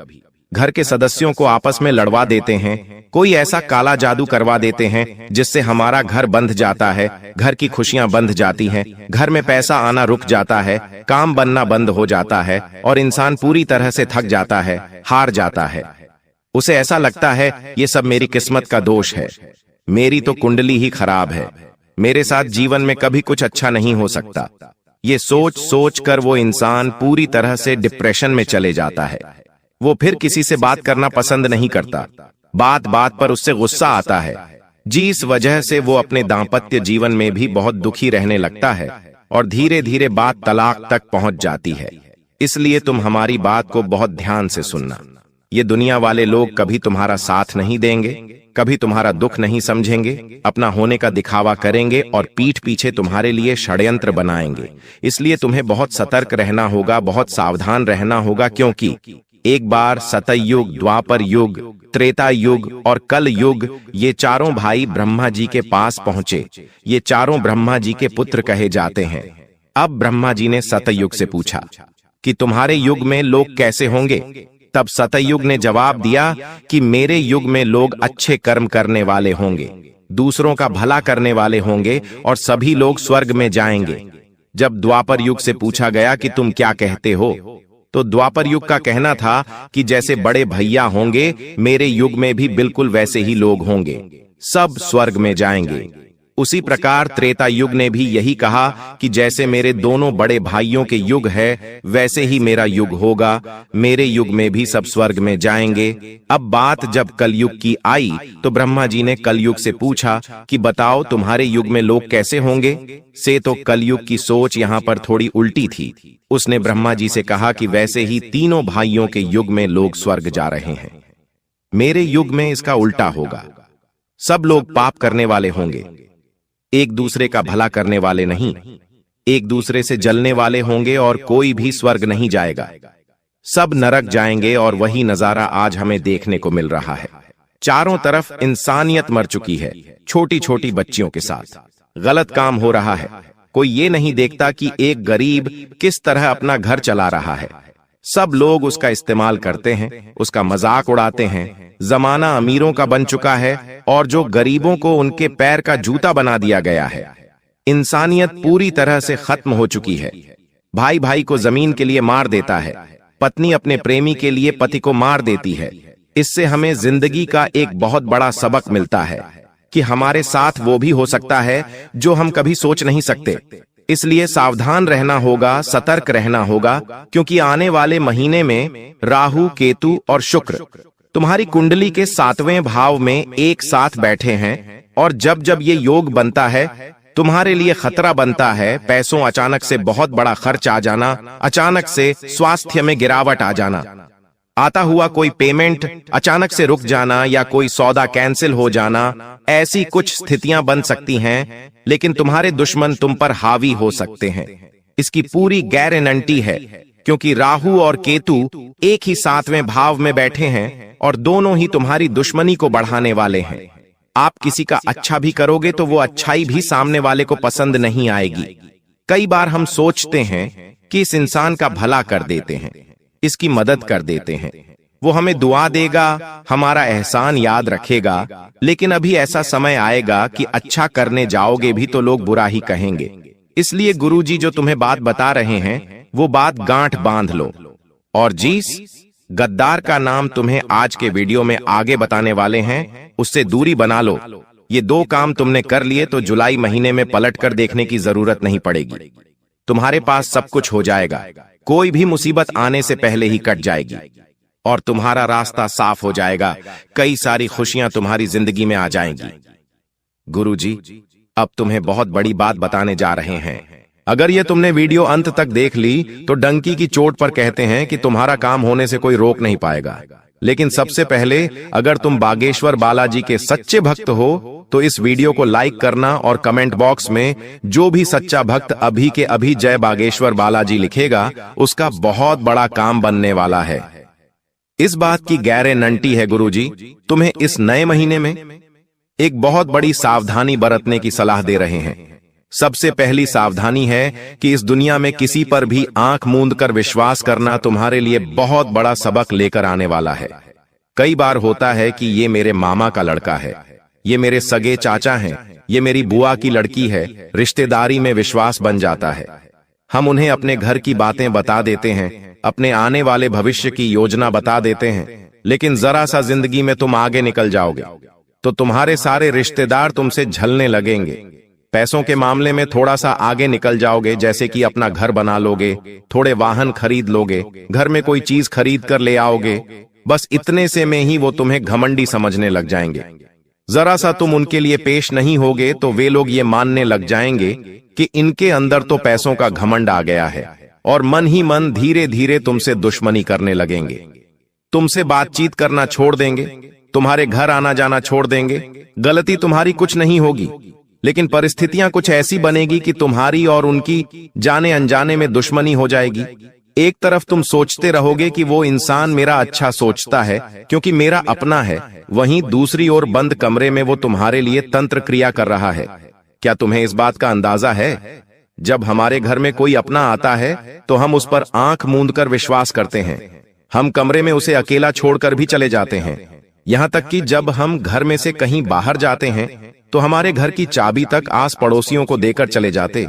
[SPEAKER 2] घर के सदस्यों को आपस में लड़वा देते हैं, कोई ऐसा काला जादू करवा देते हैं जिससे हमारा घर बंध जाता है, घर की खुशियां बंध जाती हैं, घर में पैसा आना रुक जाता है, काम बनना बंद हो जाता है, और इंसान पूरी तरह से थक जाता है, हार जाता है। उसे ऐसा लगता है ये सब मेरी किस्मत का दोष है, मेरी तो कुंडली ही खराब है, मेरे साथ जीवन में कभी कुछ अच्छा नहीं हो सकता। ये सोच सोच कर वो इंसान पूरी तरह से डिप्रेशन में चले जाता है। वो फिर किसी से बात करना पसंद नहीं करता, बात बात पर उससे गुस्सा आता है, जिस वजह से वो अपने दांपत्य जीवन में भी बहुत दुखी रहने लगता है, और धीरे धीरे बात तलाक तक पहुंच जाती है। इसलिए तुम हमारी बात को बहुत ध्यान से सुनना। ये दुनिया वाले लोग कभी तुम्हारा साथ नहीं देंगे, कभी तुम्हारा दुख नहीं समझेंगे, अपना होने का दिखावा करेंगे और पीठ पीछे तुम्हारे लिए षड्यंत्र बनाएंगे। इसलिए तुम्हें बहुत सतर्क रहना होगा, बहुत सावधान रहना होगा, क्योंकि एक बार सतयुग, द्वापर युग, त्रेता युग और कल युग, ये चारों भाई ब्रह्मा जी के पास पहुंचे। ये चारों ब्रह्मा जी के पुत्र कहे जाते हैं। अब ब्रह्मा जी ने सतयुग से पूछा कि तुम्हारे युग में लोग कैसे होंगे? तब सतयुग ने जवाब दिया कि मेरे युग में लोग अच्छे कर्म करने वाले होंगे, दूसरों का भला करने वाले होंगे, और सभी लोग स्वर्ग में जाएंगे। जब द्वापर युग से पूछा गया कि तुम क्या कहते हो, तो द्वापर युग का कहना था कि जैसे बड़े भैया होंगे, मेरे युग में भी बिल्कुल वैसे ही लोग होंगे, सब स्वर्ग में जाएंगे। उसी प्रकार त्रेता युग ने भी यही कहा कि जैसे मेरे दोनों बड़े भाइयों के युग है, वैसे ही मेरा युग होगा, मेरे युग में भी सब स्वर्ग में जाएंगे। अब बात जब कलयुग की आई तो ब्रह्मा जी ने कलयुग से पूछा कि बताओ तुम्हारे युग में लोग कैसे होंगे? से तो कलयुग की सोच यहाँ पर थोड़ी उल्टी थी। उसने ब्रह्मा जी से कहा कि वैसे ही तीनों भाइयों के युग में लोग स्वर्ग जा रहे हैं, मेरे युग में इसका उल्टा होगा। सब लोग पाप करने वाले होंगे, एक दूसरे का भला करने वाले नहीं, एक दूसरे से जलने वाले होंगे, और कोई भी स्वर्ग नहीं जाएगा, सब नरक जाएंगे। और वही नजारा आज हमें देखने को मिल रहा है। चारों तरफ इंसानियत मर चुकी है, छोटी छोटी बच्चियों के साथ गलत काम हो रहा है। कोई ये नहीं देखता कि एक गरीब किस तरह अपना घर चला रहा है। सब लोग उसका इस्तेमाल करते हैं, उसका मजाक उड़ाते हैं। जमाना अमीरों का बन चुका है, और जो गरीबों को उनके पैर का जूता बना दिया गया है। इंसानियत पूरी तरह से खत्म हो चुकी है। भाई भाई को जमीन के लिए मार देता है, पत्नी अपने प्रेमी के लिए पति को मार देती है। इससे हमें जिंदगी का एक बहुत बड़ा सबक मिलता है कि हमारे साथ वो भी हो सकता है जो हम कभी सोच नहीं सकते। इसलिए सावधान रहना होगा, सतर्क रहना होगा, क्योंकि आने वाले महीने में राहु, केतु और शुक्र तुम्हारी कुंडली के 7वें भाव में एक साथ बैठे हैं, और जब जब ये योग बनता है तुम्हारे लिए खतरा बनता है। पैसों अचानक से बहुत बड़ा खर्च आ जाना, अचानक से स्वास्थ्य में गिरावट आ जाना, आता हुआ कोई पेमेंट अचानक से रुक जाना या कोई सौदा कैंसिल हो जाना, ऐसी कुछ स्थितियां बन सकती हैं, लेकिन तुम्हारे दुश्मन तुम पर हावी हो सकते हैं। इसकी पूरी गारंटी है, क्योंकि राहु और केतु एक ही 7वें भाव में बैठे हैं और दोनों ही तुम्हारी दुश्मनी को बढ़ाने वाले हैं। आप किसी का अच्छा भी करोगे तो वो अच्छाई भी सामने वाले को पसंद नहीं आएगी। कई बार हम सोचते हैं कि इस इंसान का भला कर देते हैं, इसकी मदद कर देते हैं, वो हमें दुआ देगा, हमारा एहसान याद रखेगा, लेकिन अभी ऐसा समय आएगा कि अच्छा करने जाओगे भी तो लोग बुरा ही कहेंगे। इसलिए गुरुजी जो तुम्हें बात बता रहे हैं वो बात गांठ बांध लो। और जिस गद्दार का नाम तुम्हें आज के वीडियो में आगे बताने वाले हैं, उससे दूरी बना लो। ये 2 काम तुमने कर लिए तो जुलाई महीने में पलट कर देखने की जरूरत नहीं पड़ेगी। तुम्हारे पास सब कुछ हो जाएगा, कोई भी मुसीबत आने से पहले ही कट जाएगी और तुम्हारा रास्ता साफ हो जाएगा। कई सारी खुशियां तुम्हारी जिंदगी में आ जाएंगी। गुरुजी अब तुम्हें बहुत बड़ी बात बताने जा रहे हैं। अगर ये तुमने वीडियो अंत तक देख ली तो डंकी की चोट पर कहते हैं कि तुम्हारा काम होने से कोई रोक नहीं पाएगा। लेकिन सबसे पहले अगर तुम बागेश्वर बालाजी के सच्चे भक्त हो तो इस वीडियो को लाइक करना और कमेंट बॉक्स में जो भी सच्चा भक्त अभी के अभी जय बागेश्वर बालाजी लिखेगा उसका बहुत बड़ा काम बनने वाला है। इस बात की गारंटी है गुरुजी, तुम्हें इस नए महीने में एक बहुत बड़ी सावधानी बरतने की सलाह दे रहे हैं। सबसे पहली सावधानी है कि इस दुनिया में किसी पर भी आंख मूंद कर विश्वास करना तुम्हारे लिए बहुत बड़ा सबक लेकर आने वाला है। कई बार होता है कि ये मेरे मामा का लड़का है, ये मेरे सगे चाचा हैं, ये मेरी बुआ की लड़की है, रिश्तेदारी में विश्वास बन जाता है। हम उन्हें अपने घर की बातें बता देते हैं, अपने आने वाले भविष्य की योजना बता देते हैं, लेकिन जरा सा जिंदगी में तुम आगे निकल जाओगे तो तुम्हारे सारे रिश्तेदार तुमसे झलने लगेंगे। पैसों के मामले में थोड़ा सा आगे निकल जाओगे, जैसे कि अपना घर बना लोगे, थोड़े वाहन खरीद लोगे, घर में कोई चीज खरीद कर ले आओगे। बस इतने से में ही वो तुम्हें घमंडी समझने लग जाएंगे। जरा सा तुम उनके लिए पेश नहीं होगे तो वे लोग ये मानने लग जाएंगे कि इनके अंदर तो पैसों का घमंड आ गया है और मन ही मन धीरे धीरे तुमसे दुश्मनी करने लगेंगे। तुमसे बातचीत करना छोड़ देंगे, तुम्हारे घर आना जाना छोड़ देंगे। गलती तुम्हारी कुछ नहीं होगी, लेकिन परिस्थितियां कुछ ऐसी बनेगी कि तुम्हारी और उनकी जाने अनजाने में दुश्मनी हो जाएगी। एक तरफ तुम सोचते रहोगे कि वो इंसान मेरा अच्छा सोचता है क्योंकि मेरा अपना है, वहीं दूसरी ओर बंद कमरे में वो तुम्हारे लिए तंत्र क्रिया कर रहा है। क्या तुम्हें इस बात का अंदाजा है? जब हमारे घर में कोई अपना आता है तो हम उस पर आंख मूंद कर विश्वास करते हैं। हम कमरे में उसे अकेला छोड़कर भी चले जाते हैं। यहां तक कि जब हम घर में से कहीं बाहर जाते हैं तो हमारे घर की चाबी तक आस पड़ोसियों को देकर चले जाते।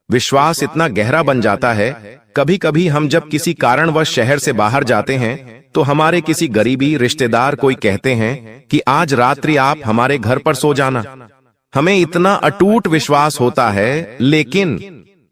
[SPEAKER 2] विश्वास इतना गहरा बन जाता है, कभी कभी हम जब किसी कारणवश शहर से बाहर जाते हैं तो हमारे किसी गरीबी रिश्तेदार कोई कहते हैं कि आज रात्रि आप हमारे घर पर सो जाना। हमें इतना अटूट विश्वास होता है, लेकिन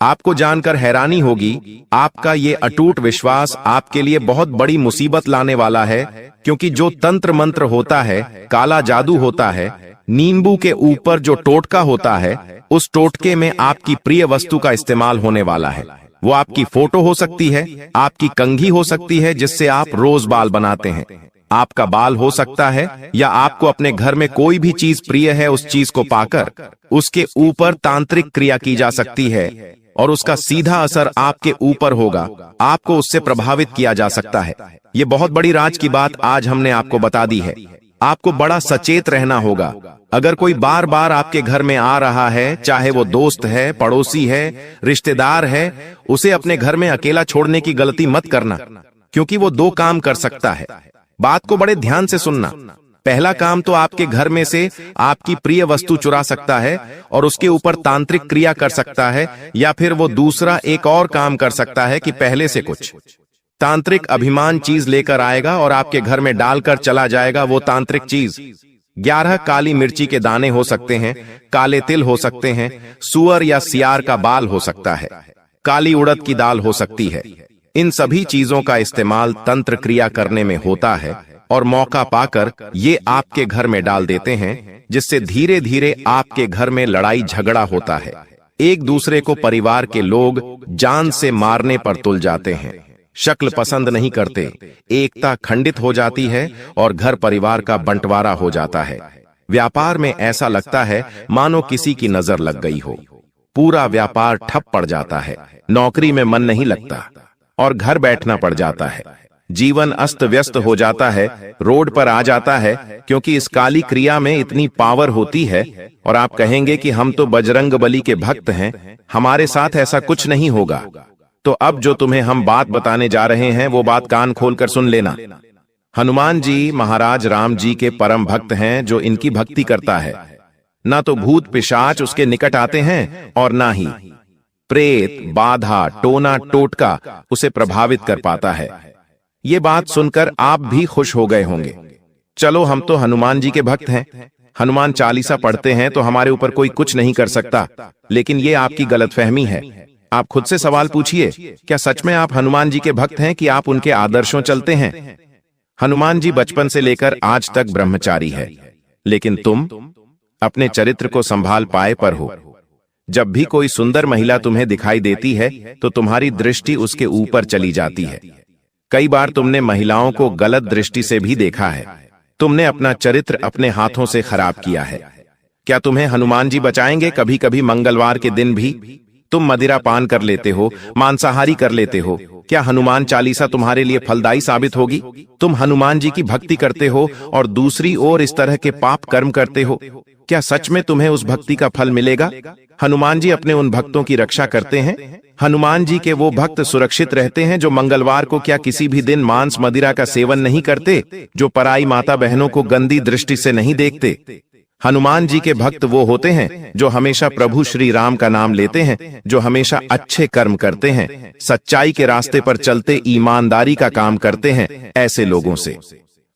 [SPEAKER 2] आपको जानकर हैरानी होगी, आपका ये अटूट विश्वास आपके लिए बहुत बड़ी मुसीबत लाने वाला है, क्योंकि जो तंत्र मंत्र होता है, काला जादू होता है, नींबू के ऊपर जो टोटका होता है, उस टोटके में आपकी प्रिय वस्तु का इस्तेमाल होने वाला है। वो आपकी फोटो हो सकती है, आपकी कंघी हो सकती है जिससे आप रोज बाल बनाते हैं, आपका बाल हो सकता है, या आपको अपने घर में कोई भी चीज प्रिय है उस चीज को पाकर उसके ऊपर तांत्रिक क्रिया की जा सकती है और उसका सीधा असर आपके ऊपर होगा, आपको उससे प्रभावित किया जा सकता है। ये बहुत बड़ी राज की बात आज हमने आपको बता दी है। आपको बड़ा सचेत रहना होगा। अगर कोई बार बार आपके घर में आ रहा है, चाहे वो दोस्त है, पड़ोसी है, रिश्तेदार है, उसे अपने घर में अकेला छोड़ने की गलती मत करना, क्योंकि वो 2 काम कर सकता है। बात को बड़े ध्यान से सुनना। पहला काम तो आपके घर में से आपकी प्रिय वस्तु चुरा सकता है और उसके ऊपर तांत्रिक क्रिया कर सकता है, या फिर वो दूसरा एक और काम कर सकता है कि पहले से कुछ तांत्रिक अभिमान चीज लेकर आएगा और आपके घर में डालकर चला जाएगा। वो तांत्रिक चीज 11 काली मिर्ची के दाने हो सकते हैं, काले तिल हो सकते हैं, सुअर या सियार का बाल हो सकता है, काली उड़द की दाल हो सकती है। इन सभी चीजों का इस्तेमाल तंत्र क्रिया करने में होता है और मौका पाकर ये आपके घर में डाल देते हैं, जिससे धीरे धीरे आपके घर में लड़ाई झगड़ा होता है। एक दूसरे को परिवार के लोग जान से मारने पर तुल जाते हैं। शक्ल पसंद नहीं करते, एकता खंडित हो जाती है और घर परिवार का बंटवारा हो जाता है। व्यापार में ऐसा लगता है मानो किसी की नजर लग गई हो। पूरा व्यापार ठप पड़ जाता है, नौकरी में मन नहीं लगता और घर बैठना पड़ जाता है। जीवन अस्त व्यस्त हो जाता है, रोड पर आ जाता है, क्योंकि इस काली क्रिया में इतनी पावर होती है। और आप कहेंगे कि हम तो बजरंग बली के भक्त हैं, हमारे साथ ऐसा कुछ नहीं होगा। तो अब जो तुम्हें हम बात बताने जा रहे हैं वो बात कान खोलकर सुन लेना। हनुमान जी महाराज राम जी के परम भक्त हैं। जो इनकी भक्ति करता है, ना तो भूत पिशाच उसके निकट आते हैं और ना ही प्रेत बाधा टोना टोटका उसे प्रभावित कर पाता है। ये बात सुनकर आप भी खुश हो गए होंगे। चलो, हम तो हनुमान जी के भक्त हैं, हनुमान चालीसा पढ़ते हैं, तो हमारे ऊपर कोई कुछ नहीं कर सकता। लेकिन ये आपकी गलतफहमी है। आप खुद से सवाल पूछिए, क्या सच में आप हनुमान जी के भक्त हैं कि आप उनके आदर्शों चलते हैं? हनुमान जी बचपन से लेकर आज तक ब्रह्मचारी है, लेकिन तुम अपने चरित्र को संभाल पाए पर हो। जब भी कोई सुंदर महिला तुम्हें दिखाई देती है तो तुम्हारी दृष्टि उसके ऊपर चली जाती है। कई बार तुमने महिलाओं को गलत दृष्टि से भी देखा है। तुमने अपना चरित्र अपने हाथों से खराब किया है। क्या तुम्हें हनुमान जी बचाएंगे? कभी कभी मंगलवार के दिन भी तुम मदिरा पान कर लेते हो, मांसाहारी कर लेते हो। क्या हनुमान चालीसा तुम्हारे लिए फलदायी साबित होगी? तुम हनुमान जी की भक्ति करते हो और दूसरी ओर इस तरह के पाप कर्म करते हो। क्या सच में तुम्हें उस भक्ति का फल मिलेगा? हनुमान जी अपने उन भक्तों की रक्षा करते हैं। हनुमान जी के वो भक्त सुरक्षित रहते हैं जो मंगलवार को क्या किसी भी दिन मांस मदिरा का सेवन नहीं करते, जो पराई माता बहनों को गंदी दृष्टि से नहीं देखते। हनुमान जी के भक्त वो होते हैं जो हमेशा प्रभु श्री राम का नाम लेते हैं, जो हमेशा अच्छे कर्म करते हैं, सच्चाई के रास्ते पर चलते ईमानदारी का काम करते हैं। ऐसे लोगों से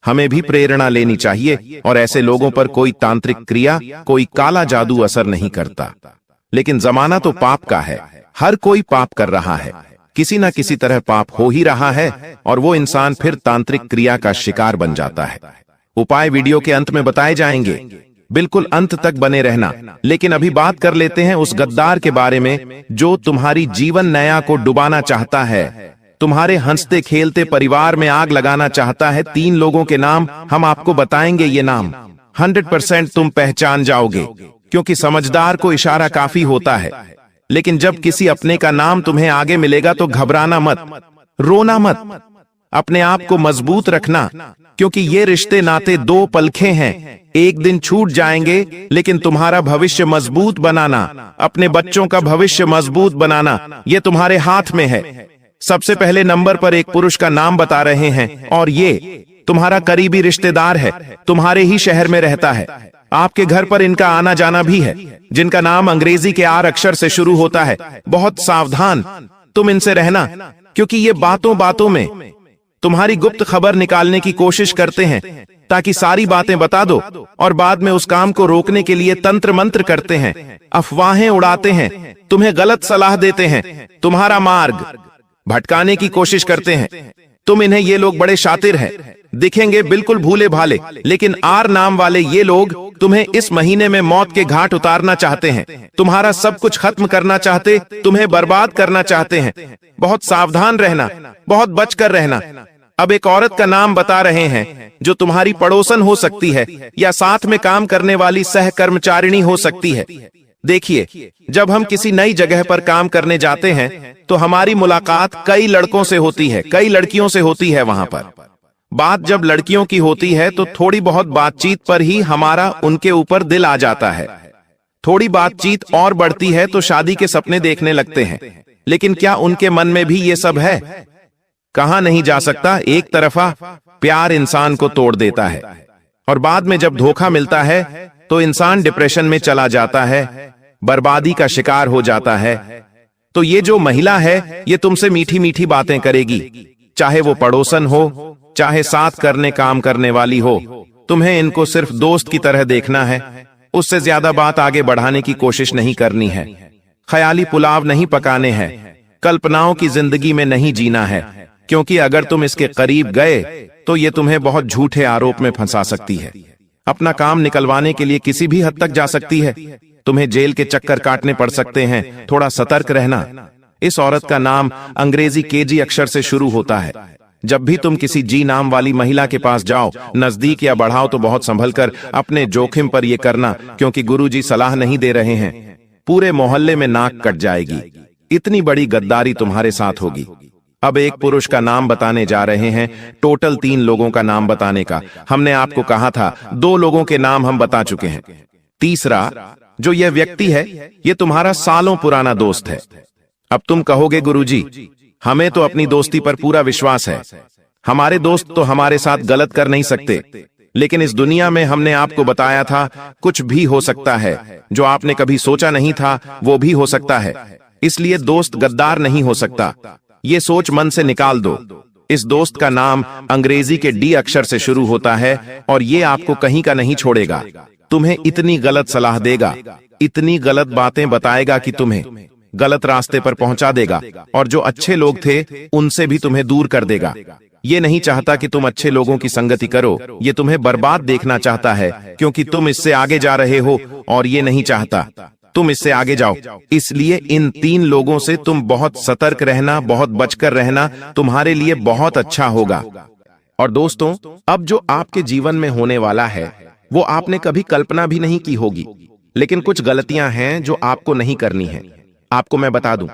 [SPEAKER 2] हमें भी प्रेरणा लेनी चाहिए और ऐसे लोगों पर कोई तांत्रिक क्रिया, कोई काला जादू असर नहीं करता। लेकिन जमाना तो पाप का है, हर कोई पाप कर रहा है, किसी न किसी तरह पाप हो ही रहा है और वो इंसान फिर तांत्रिक क्रिया का शिकार बन जाता है। उपाय वीडियो के अंत में बताए जाएंगे, बिल्कुल अंत तक बने रहना। लेकिन अभी बात कर लेते हैं उस गद्दार के बारे में जो तुम्हारी जीवन नया को डुबाना चाहता है, तुम्हारे हंसते खेलते परिवार में आग लगाना चाहता है। 3 लोगों के नाम हम आपको बताएंगे। ये नाम 100% तुम पहचान जाओगे, क्योंकि समझदार को इशारा काफी होता है। लेकिन जब किसी अपने का नाम तुम्हें आगे मिलेगा तो घबराना मत, रोना मत, अपने आप को मजबूत रखना, क्योंकि ये रिश्ते नाते 2 पलखे हैं, एक दिन छूट जाएंगे। लेकिन तुम्हारा भविष्य मजबूत बनाना, अपने बच्चों का भविष्य मजबूत बनाना, ये तुम्हारे हाथ में है। सबसे पहले नंबर पर एक पुरुष का नाम बता रहे हैं और ये तुम्हारा करीबी रिश्तेदार है, तुम्हारे ही शहर में रहता है। आपके घर पर इनका आना जाना भी है, जिनका नाम अंग्रेजी के R अक्षर से शुरू होता है। बहुत सावधान तुम इनसे रहना, क्योंकि ये बातों बातों में तुम्हारी गुप्त खबर निकालने की कोशिश करते हैं, ताकि सारी बातें बता दो और बाद में उस काम को रोकने के लिए तंत्र मंत्र करते हैं, अफवाहें उड़ाते हैं, तुम्हें गलत सलाह देते हैं, तुम्हारा मार्ग भटकाने की कोशिश करते हैं। तुम इन्हें ये लोग बड़े शातिर हैं, दिखेंगे बिल्कुल भूले भाले, लेकिन R नाम वाले ये लोग तुम्हें इस महीने में मौत के घाट उतारना चाहते हैं, तुम्हारा सब कुछ खत्म करना चाहते, तुम्हें बर्बाद करना चाहते हैं। बहुत सावधान रहना, बहुत बचकर रहना। अब एक औरत का नाम बता रहे हैं जो तुम्हारी पड़ोसन हो सकती है या साथ में काम करने वाली सहकर्मचारिणी हो सकती है। देखिए, जब हम किसी नई जगह पर काम करने जाते हैं तो हमारी मुलाकात कई लड़कों से होती है, कई लड़कियों से होती है। वहां पर बात जब लड़कियों की होती है तो थोड़ी बहुत बातचीत पर ही हमारा उनके ऊपर दिल आ जाता है। थोड़ी बातचीत और बढ़ती है तो शादी के सपने देखने लगते हैं। लेकिन क्या उनके मन में भी ये सब है? कहा नहीं जा सकता। एक तरफा प्यार इंसान को तोड़ देता है और बाद में जब धोखा मिलता है तो इंसान डिप्रेशन में चला जाता है, बर्बादी का शिकार हो जाता है। तो ये जो महिला है ये तुमसे मीठी मीठी बातें करेगी, चाहे वो पड़ोसन हो, चाहे साथ करने काम करने वाली हो। तुम्हें इनको सिर्फ दोस्त की तरह देखना है, उससे ज्यादा बात आगे बढ़ाने की कोशिश नहीं करनी है। ख्याली पुलाव नहीं पकाने हैं, कल्पनाओं की जिंदगी में नहीं जीना है, क्योंकि अगर तुम इसके करीब गए तो ये तुम्हें बहुत झूठे आरोप में फंसा सकती है। अपना काम निकलवाने के लिए किसी भी हद तक जा सकती है। तुम्हें जेल के चक्कर काटने पड़ सकते हैं, थोड़ा सतर्क रहना। इस औरत का नाम अंग्रेजी केजी अक्षर से शुरू होता है। जब भी तुम किसी जी नाम वाली महिला के पास जाओ, नजदीक या बढ़ाओ तो बहुत संभल कर अपने जोखिम पर यह करना, क्योंकि गुरुजी सलाह नहीं दे रहे हैं। पूरे मोहल्ले में नाक कट जाएगी। इतनी बड़ी गद्दारी तुम्हारे साथ होगी। अब एक पुरुष का नाम बताने जा रहे हैं, टोटल 3 लोगों का नाम बताने का। हमने आपको कहा था 2 लोगों के नाम हम बता चुके हैं। तीसरा जो यह व्यक्ति है, यह तुम्हारा सालों पुराना दोस्त है। अब तुम कहोगे गुरुजी, हमें तो अपनी दोस्ती पर पूरा विश्वास है, हमारे दोस्त तो हमारे साथ गलत कर नहीं सकते। लेकिन इस दुनिया में हमने आपको बताया था कुछ भी हो सकता है, जो आपने कभी सोचा नहीं था वो भी हो सकता है। इसलिए दोस्त गद्दार नहीं हो सकता, ये सोच मन से निकाल दो। इस दोस्त का नाम अंग्रेजी के डी अक्षर से शुरू होता है और ये आपको कहीं का नहीं छोड़ेगा। तुम्हें इतनी गलत सलाह देगा, इतनी गलत बातें बताएगा कि तुम्हें गलत रास्ते पर पहुंचा देगा, और जो अच्छे लोग थे उनसे भी तुम्हें दूर कर देगा। ये नहीं चाहता कि तुम अच्छे लोगों की संगति करो, ये तुम्हें बर्बाद देखना चाहता है, क्योंकि तुम इससे आगे जा रहे हो और ये नहीं चाहता तुम इससे आगे जाओ। इसलिए इन 3 लोगों से तुम बहुत सतर्क रहना, बहुत बचकर रहना, तुम्हारे लिए बहुत अच्छा होगा। और दोस्तों, अब जो आपके जीवन में होने वाला है वो आपने कभी कल्पना भी नहीं की होगी, लेकिन कुछ गलतियां हैं जो आपको नहीं करनी है। आपको मैं बता दूं,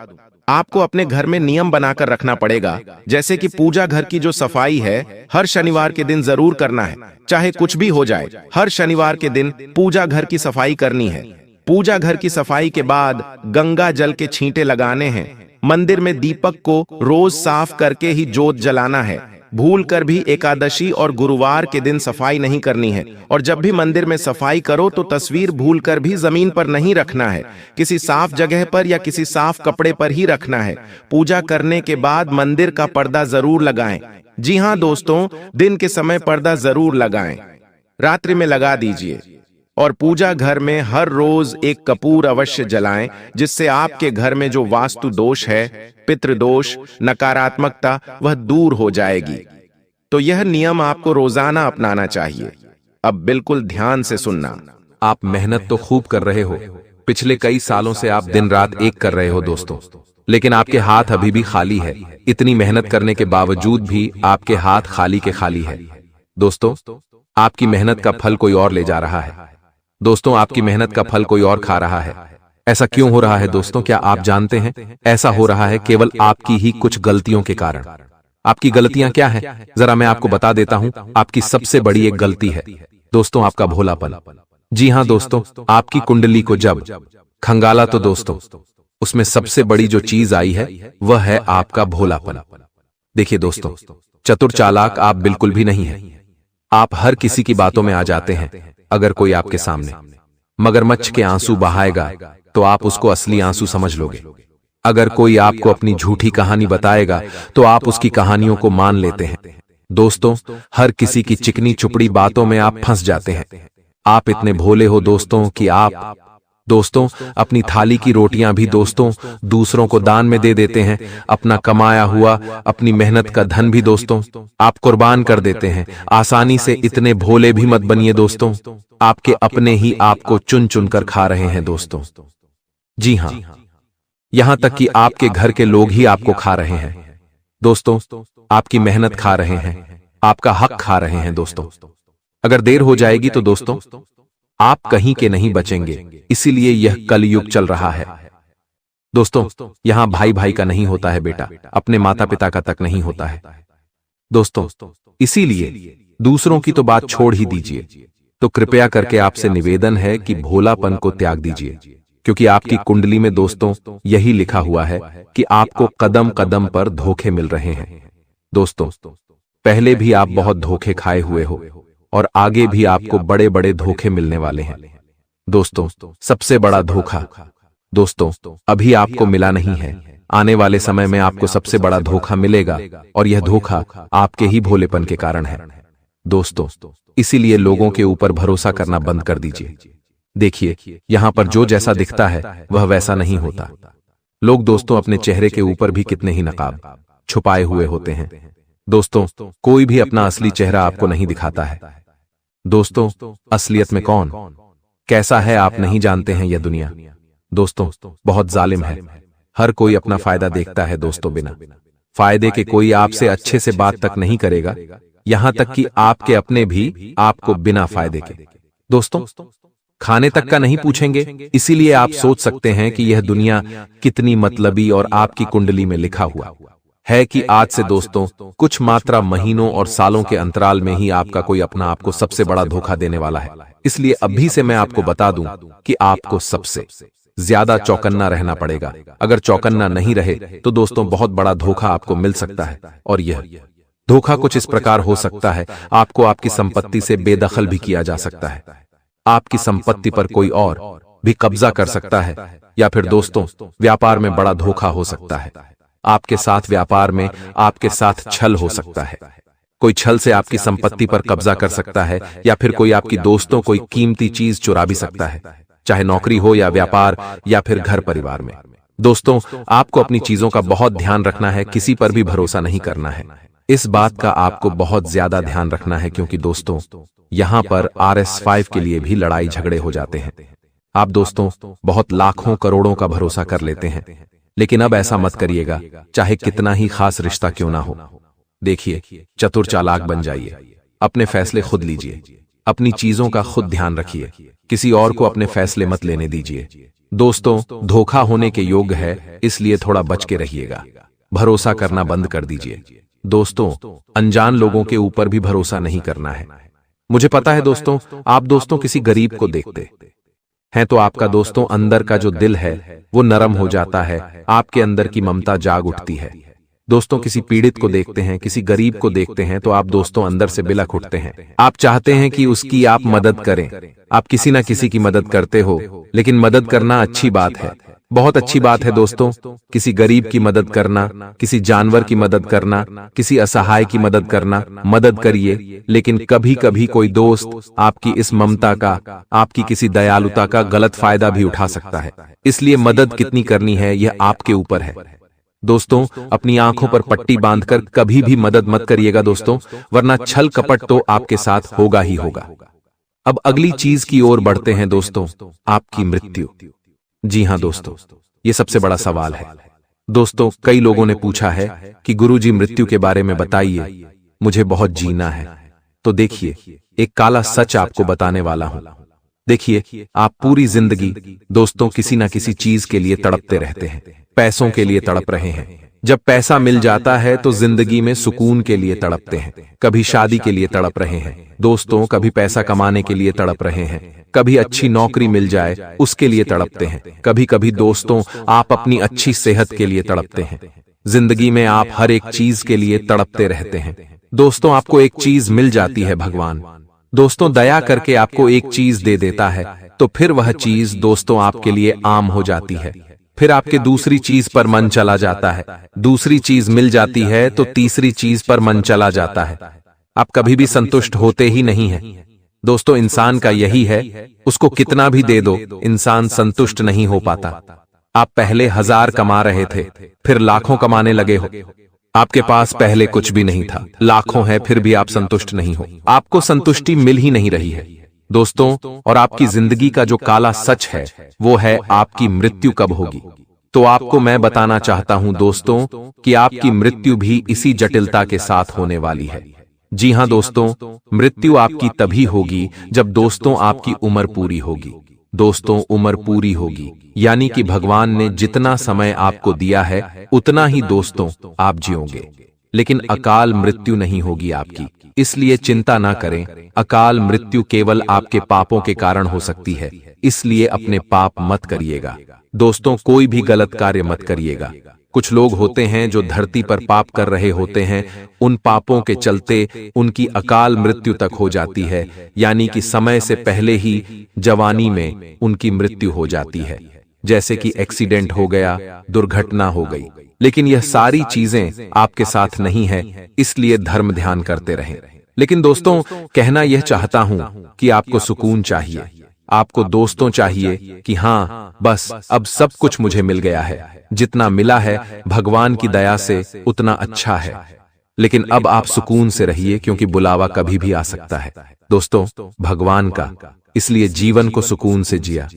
[SPEAKER 2] आपको अपने घर में नियम बनाकर रखना पड़ेगा, जैसे कि पूजा घर की जो सफाई है हर शनिवार के दिन जरूर करना है, चाहे कुछ भी हो जाए। हर शनिवार के दिन पूजा घर की सफाई करनी है। पूजा घर की सफाई के बाद गंगा जल के छींटे लगाने हैं। मंदिर में दीपक को रोज साफ करके ही जोत जलाना है। भूल कर भी एकादशी और गुरुवार के दिन सफाई नहीं करनी है। और जब भी मंदिर में सफाई करो तो तस्वीर भूल कर भी जमीन पर नहीं रखना है, किसी साफ जगह पर या किसी साफ कपड़े पर ही रखना है। पूजा करने के बाद मंदिर का पर्दा जरूर लगाएं। जी हाँ दोस्तों, दिन के समय पर्दा जरूर लगाएं, रात्रि में लगा दीजिए। और पूजा घर में हर रोज एक कपूर अवश्य जलाएं, जिससे आपके घर में जो वास्तु दोष है, पितृदोष, नकारात्मकता, वह दूर हो जाएगी। तो यह नियम आपको रोजाना अपनाना चाहिए। अब बिल्कुल ध्यान से सुनना।
[SPEAKER 3] आप मेहनत तो खूब कर रहे हो, पिछले कई सालों से आप दिन रात एक कर रहे हो दोस्तों, लेकिन आपके हाथ अभी भी खाली है। इतनी मेहनत करने के बावजूद भी आपके हाथ खाली के खाली है। दोस्तों, आपकी मेहनत का फल कोई और ले जा रहा है। दोस्तों, आपकी मेहनत का फल कोई और खा रहा है। ऐसा क्यों हो रहा है दोस्तों, क्या आप जानते हैं? ऐसा हो रहा है केवल आपकी ही कुछ गलतियों के कारण। आपकी गलतियां क्या हैं? जरा मैं आपको बता देता हूं। आपकी सबसे बड़ी एक गलती है दोस्तों, आपका भोलापन। जी हां दोस्तों, आपकी कुंडली को जब खंगाला तो दोस्तों उसमें सबसे बड़ी जो चीज आई है वह है आपका भोलापन। देखिए दोस्तों, चतुर चालाक आप बिल्कुल भी नहीं है। आप हर किसी की बातों में आ जाते हैं। अगर कोई आपके सामने मगरमच्छ के आंसू बहाएगा तो आप उसको असली आंसू समझ लोगे। अगर कोई आपको अपनी झूठी कहानी बताएगा तो आप उसकी कहानियों को मान लेते हैं। दोस्तों, हर किसी की चिकनी चुपड़ी बातों में आप फंस जाते हैं। आप इतने भोले हो दोस्तों कि आप दोस्तों अपनी थाली की रोटियां भी दोस्तों दूसरों को दान में दे देते हैं। अपना कमाया हुआ, अपनी मेहनत का धन भी दोस्तों आप कुर्बान कर देते हैं। आसानी से इतने भोले भी मत बनिए दोस्तों, आपके अपने ही आपको चुन चुन कर खा रहे हैं दोस्तों। जी हां, यहां तक कि आपके घर के लोग ही आपको खा रहे हैं दोस्तों। आपकी मेहनत खा रहे हैं, आपका हक खा रहे हैं दोस्तों। अगर देर हो जाएगी तो दोस्तों आप कहीं के नहीं बचेंगे। इसीलिए यह कलयुग चल रहा है दोस्तों। यहां भाई भाई का नहीं होता है बेटा, अपने माता पिता का तक नहीं होता है दोस्तों। इसीलिए दूसरों की तो बात छोड़ ही दीजिए। तो कृपया करके आपसे निवेदन है कि भोलापन को त्याग दीजिए, क्योंकि आपकी कुंडली में दोस्तों यही लिखा हुआ है कि आपको कदम कदम पर धोखे मिल रहे हैं दोस्तों। पहले भी आप बहुत धोखे खाए हुए हो और आगे भी आपको बड़े बड़े धोखे मिलने वाले हैं दोस्तों। सबसे बड़ा धोखा दोस्तों अभी आपको मिला नहीं है, आने वाले समय में आपको सबसे बड़ा धोखा मिलेगा, और यह धोखा आपके ही भोलेपन के कारण है दोस्तों। इसीलिए लोगों के ऊपर भरोसा करना बंद कर दीजिए। देखिए, यहां पर जो जैसा दिखता है वह वैसा नहीं होता। लोग दोस्तों अपने चेहरे के ऊपर भी कितने ही नकाब छुपाए हुए होते हैं दोस्तों। कोई भी अपना असली चेहरा आपको नहीं दिखाता है दोस्तों। असलियत में कौन कैसा है आप नहीं जानते हैं। यह दुनिया दोस्तों बहुत जालिम है। हर कोई अपना फायदा देखता है दोस्तों, बिना फायदे के कोई आपसे अच्छे से बात तक नहीं करेगा, यहां तक कि आपके अपने भी आपको बिना फायदे के दोस्तों खाने तक का नहीं पूछेंगे। इसीलिए आप सोच सकते हैं कि यह दुनिया कितनी मतलबी और आपकी कुंडली में लिखा हुआ है कि आज से दोस्तों कुछ मात्रा महीनों और सालों के अंतराल में ही आपका कोई अपना आपको सबसे बड़ा धोखा देने वाला है। इसलिए अभी से मैं आपको बता दूं कि आपको सबसे ज्यादा चौकन्ना रहना पड़ेगा। अगर चौकन्ना नहीं रहे तो दोस्तों बहुत बड़ा धोखा आपको मिल सकता है। और यह धोखा कुछ इस प्रकार हो सकता है, आपको आपकी संपत्ति से बेदखल भी किया जा सकता है, आपकी संपत्ति पर कोई और भी कब्जा कर सकता है, या फिर दोस्तों व्यापार में बड़ा धोखा हो सकता है। आपके साथ व्यापार में आपके साथ छल हो सकता है, कोई छल से आपकी संपत्ति पर कब्जा कर सकता है, या फिर कोई आपकी दोस्तों कोई कीमती चीज चुरा भी सकता है, चाहे नौकरी हो या व्यापार या फिर घर परिवार में। दोस्तों आपको अपनी चीजों का बहुत ध्यान रखना है, किसी पर भी भरोसा नहीं करना है। इस बात का आपको बहुत ज्यादा ध्यान रखना है, क्योंकि दोस्तों यहां पर RS5 के लिए भी लड़ाई झगड़े हो जाते हैं। आप दोस्तों बहुत लाखों करोड़ों का भरोसा कर लेते हैं, लेकिन अब ऐसा मत करिएगा, चाहे कितना ही खास रिश्ता क्यों ना हो। देखिए, चतुर चालाक बन जाइए, अपने फैसले खुद लीजिए, अपनी चीजों का खुद ध्यान रखिए, किसी और को अपने फैसले मत लेने दीजिए। दोस्तों धोखा होने के योग्य है, इसलिए थोड़ा बच के रहिएगा, भरोसा करना बंद कर दीजिए। दोस्तों अनजान लोगों के ऊपर भी भरोसा नहीं करना है। मुझे पता है दोस्तों, आप दोस्तों किसी गरीब को देखते हैं तो आपका दोस्तों अंदर का जो दिल है वो नरम हो जाता है, आपके अंदर की ममता जाग उठती है। दोस्तों किसी पीड़ित को देखते हैं, किसी गरीब को देखते हैं तो आप दोस्तों अंदर से बिलख उठते हैं, आप चाहते हैं कि उसकी आप मदद करें। आप किसी ना किसी की मदद करते हो, लेकिन मदद करना अच्छी बात है, बहुत अच्छी बात है दोस्तों। किसी गरीब की मदद करना, किसी जानवर की मदद करना, किसी असहाय की मदद करना, मदद करिए, लेकिन कभी कभी कोई दोस्त आपकी इस ममता का, आपकी किसी दयालुता का गलत फायदा भी उठा सकता है। इसलिए मदद कितनी करनी है यह आपके ऊपर है। दोस्तों अपनी आंखों पर पट्टी बांधकर कभी भी मदद मत करिएगा दोस्तों, वरना छल कपट तो आपके साथ होगा ही होगा। अब अगली चीज की ओर बढ़ते हैं दोस्तों, आपकी मृत्यु। जी हां दोस्तों, ये सबसे बड़ा सवाल है। दोस्तों कई लोगों ने पूछा है कि गुरुजी मृत्यु के बारे में बताइए, मुझे बहुत जीना है। तो देखिए, एक काला सच आपको बताने वाला हूं। देखिए, आप पूरी जिंदगी दोस्तों किसी ना किसी चीज के लिए तड़पते रहते हैं, पैसों के लिए तड़प रहे हैं। जब पैसा मिल जाता है तो जिंदगी में सुकून के लिए तड़पते हैं, कभी शादी के लिए तड़प रहे हैं दोस्तों, कभी पैसा कमाने के लिए तड़प रहे हैं, कभी अच्छी नौकरी मिल जाए उसके लिए तड़पते हैं, कभी कभी दोस्तों आप अपनी अच्छी सेहत के लिए तड़पते हैं। जिंदगी में आप हर एक चीज के लिए तड़पते रहते हैं। दोस्तों आपको एक चीज मिल जाती है, भगवान दोस्तों दया करके आपको एक चीज दे देता है, तो फिर वह चीज दोस्तों आपके लिए आम हो जाती है। फिर आपके दूसरी चीज पर मन चला जाता है, दूसरी चीज मिल जाती है तो तीसरी चीज पर मन चला जाता है। आप कभी भी संतुष्ट होते ही नहीं हैं। दोस्तों इंसान का यही है, उसको कितना भी दे दो इंसान संतुष्ट नहीं हो पाता। आप पहले 1000 कमा रहे थे, फिर लाखों कमाने लगे हो। आपके पास पहले कुछ भी नहीं था, लाखों है, फिर भी आप संतुष्ट नहीं हो, आपको संतुष्टि मिल ही नहीं रही है दोस्तों। और आपकी जिंदगी का जो काला सच है वो है आपकी मृत्यु कब होगी। तो आपको मैं बताना चाहता हूं दोस्तों कि आपकी मृत्यु भी इसी जटिलता के साथ होने वाली है। जी हां दोस्तों, मृत्यु आपकी तभी होगी जब दोस्तों आपकी उम्र पूरी होगी। दोस्तों उम्र पूरी होगी यानी कि भगवान ने जितना समय आपको दिया है उतना ही दोस्तों आप जियोगे, लेकिन अकाल मृत्यु नहीं होगी आपकी। इसलिए चिंता ना करें, अकाल मृत्यु केवल आपके पापों के कारण हो सकती है, इसलिए अपने पाप मत करिएगा दोस्तों, कोई भी गलत कार्य मत करिएगा। कुछ लोग होते हैं जो धरती पर पाप कर रहे होते हैं, उन पापों के चलते उनकी अकाल मृत्यु तक हो जाती है, यानी कि समय से पहले ही जवानी में उनकी मृत्यु हो जाती है, जैसे कि एक्सीडेंट हो गया, दुर्घटना हो गई। लेकिन यह सारी चीजें आपके साथ नहीं है, इसलिए धर्म ध्यान करते रहें। लेकिन दोस्तों कहना यह चाहता हूं कि आपको सुकून चाहिए, आपको दोस्तों चाहिए कि हाँ बस अब सब कुछ मुझे मिल गया है, जितना मिला है भगवान की दया से उतना अच्छा है। लेकिन अब आप सुकून से रहिए, क्योंकि बुलावा कभी भी आ सकता है दोस्तों भगवान का। इसलिए जीवन को सुकून से जिया,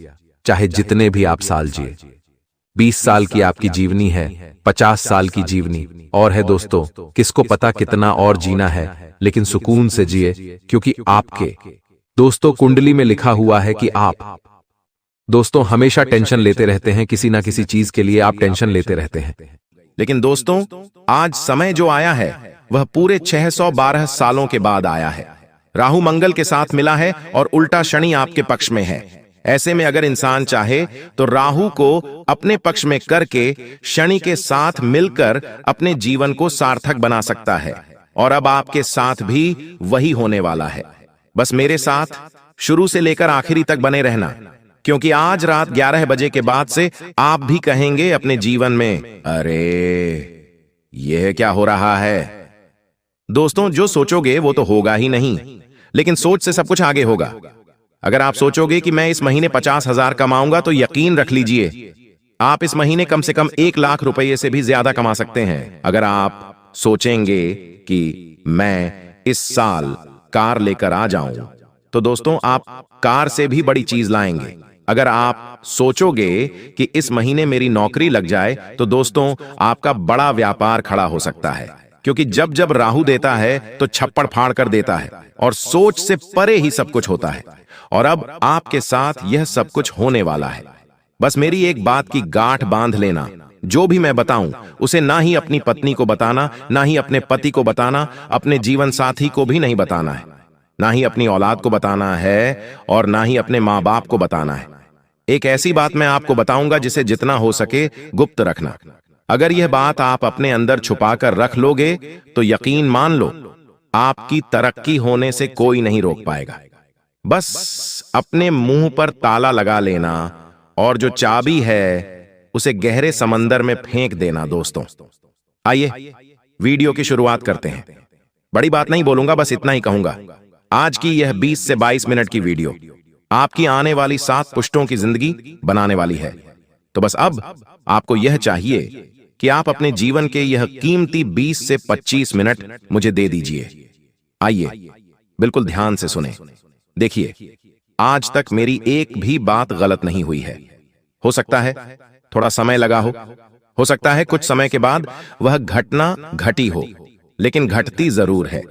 [SPEAKER 3] चाहे जितने भी आप साल जिए। 20 साल की आपकी जीवनी है, 50 साल की जीवनी और है दोस्तों। किसको पता कितना और जीना है, लेकिन सुकून से जिए, क्योंकि आपके दोस्तों कुंडली में लिखा हुआ है कि आप दोस्तों हमेशा टेंशन लेते रहते हैं, किसी ना किसी चीज के लिए आप टेंशन लेते रहते हैं।
[SPEAKER 2] लेकिन दोस्तों, आज समय जो आया है वह पूरे 612 सालों के बाद आया है। राहु मंगल के साथ मिला है और उल्टा शनि आपके पक्ष में है। ऐसे में अगर इंसान चाहे तो राहु को अपने पक्ष में करके शनि के साथ मिलकर अपने जीवन को सार्थक बना सकता है। और अब आपके साथ भी वही होने वाला है। बस मेरे साथ शुरू से लेकर आखिरी तक बने रहना, क्योंकि आज रात 11 बजे के बाद से आप भी कहेंगे अपने जीवन में, अरे यह क्या हो रहा है। दोस्तों, जो सोचोगे वो तो होगा ही नहीं, लेकिन सोच से सब कुछ आगे होगा। अगर आप सोचोगे कि मैं इस महीने 50,000 कमाऊंगा, तो यकीन रख लीजिए आप इस महीने कम से कम 1 लाख रुपए से भी ज्यादा कमा सकते हैं। अगर आप सोचेंगे कि मैं इस साल कार लेकर आ जाऊं, तो दोस्तों आप कार से भी बड़ी चीज लाएंगे। अगर आप सोचोगे कि इस महीने मेरी नौकरी लग जाए, तो दोस्तों आपका बड़ा व्यापार खड़ा हो सकता है, क्योंकि जब जब राहु देता है तो छप्पड़ फाड़ कर देता है और सोच से परे ही सब कुछ होता है। और अब आपके साथ यह सब कुछ होने वाला है। बस मेरी एक बात की गांठ बांध लेना, जो भी मैं बताऊं उसे ना ही अपनी पत्नी को बताना, ना ही अपने पति को बताना, अपने जीवन साथी को भी नहीं बताना है, ना ही अपनी औलाद को बताना है और ना ही अपने माँ बाप को बताना है। एक ऐसी बात मैं आपको बताऊंगा जिसे जितना हो सके गुप्त रखना। अगर यह बात आप अपने अंदर छुपाकर रख लोगे तो यकीन मान लो आपकी तरक्की होने से कोई नहीं रोक पाएगा। बस अपने मुंह पर ताला लगा लेना और जो चाबी है उसे गहरे समंदर में फेंक देना। दोस्तों आइए वीडियो की शुरुआत करते हैं। बड़ी बात नहीं बोलूंगा, बस इतना ही कहूंगा। आज की यह 20 से 22 मिनट की वीडियो आपकी आने वाली 7 पुश्तों की जिंदगी बनाने वाली है। तो बस अब आपको यह चाहिए कि आप अपने जीवन के यह कीमती 20 से 25 मिनट मुझे दे दीजिए। आइए बिल्कुल ध्यान से सुने। देखिए, आज तक मेरी एक भी बात गलत नहीं हुई है। हो सकता है थोड़ा समय लगा हो सकता है कुछ समय के बाद वह घटना घटी हो, लेकिन घटती जरूर है।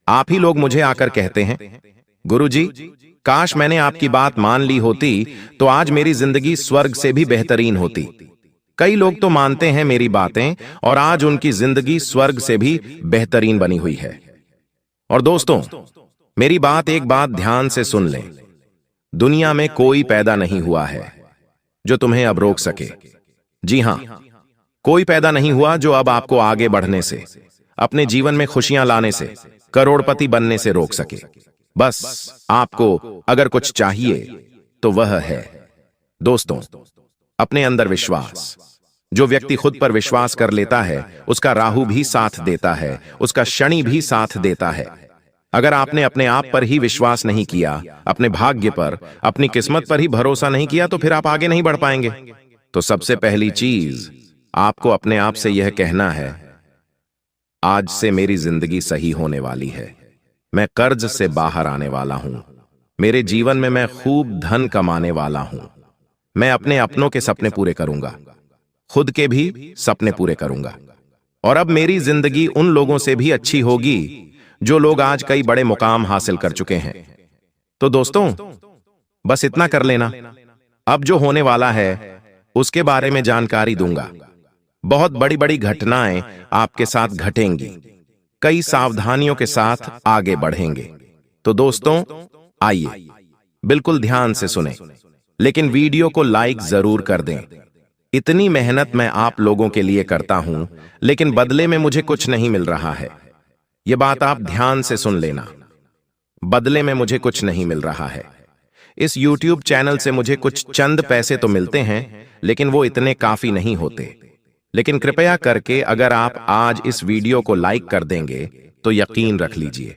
[SPEAKER 2] आप ही लोग मुझे आकर कहते हैं, गुरुजी काश मैंने आपकी बात मान ली होती तो आज मेरी जिंदगी स्वर्ग से भी बेहतरीन होती। कई लोग तो मानते हैं मेरी बातें और आज उनकी जिंदगी स्वर्ग से भी बेहतरीन बनी हुई है। और दोस्तों, मेरी बात एक बात ध्यान से सुन लें। दुनिया में कोई पैदा नहीं हुआ है जो तुम्हें अब रोक सके। जी हां, कोई पैदा नहीं हुआ जो अब आपको आगे बढ़ने से, अपने जीवन में खुशियां लाने से, करोड़पति बनने से रोक सके। बस आपको अगर कुछ चाहिए तो वह है दोस्तों अपने अंदर विश्वास। जो व्यक्ति खुद पर विश्वास कर लेता है उसका राहु भी साथ देता है, उसका शनि भी साथ देता है। अगर आपने अपने आप पर ही विश्वास नहीं किया, अपने भाग्य पर, अपनी किस्मत पर ही भरोसा नहीं किया, तो फिर आप आगे नहीं बढ़ पाएंगे। तो सबसे पहली चीज आपको अपने आप से यह कहना है, आज से मेरी जिंदगी सही होने वाली है। मैं कर्ज से बाहर आने वाला हूं। मेरे जीवन में मैं खूब धन कमाने वाला हूं। मैं अपने अपनों के सपने पूरे करूंगा, खुद के भी सपने पूरे करूंगा। और अब मेरी जिंदगी उन लोगों से भी अच्छी होगी जो लोग आज कई बड़े मुकाम हासिल कर चुके हैं। तो दोस्तों बस इतना कर लेना। अब जो होने वाला है उसके बारे में जानकारी दूंगा। बहुत बड़ी बड़ी घटनाएं आपके साथ घटेंगी। कई सावधानियों के साथ आगे बढ़ेंगे। तो दोस्तों आइए बिल्कुल ध्यान से सुने, लेकिन वीडियो को लाइक जरूर कर दें। इतनी मेहनत मैं आप लोगों के लिए करता हूं, लेकिन बदले में मुझे कुछ नहीं मिल रहा है। यह बात आप ध्यान से सुन लेना। बदले में मुझे कुछ नहीं मिल रहा है। इस YouTube चैनल से मुझे कुछ चंद पैसे तो मिलते हैं, लेकिन वो इतने काफी नहीं होते। लेकिन कृपया करके अगर आप आज इस वीडियो को लाइक कर देंगे तो यकीन रख लीजिए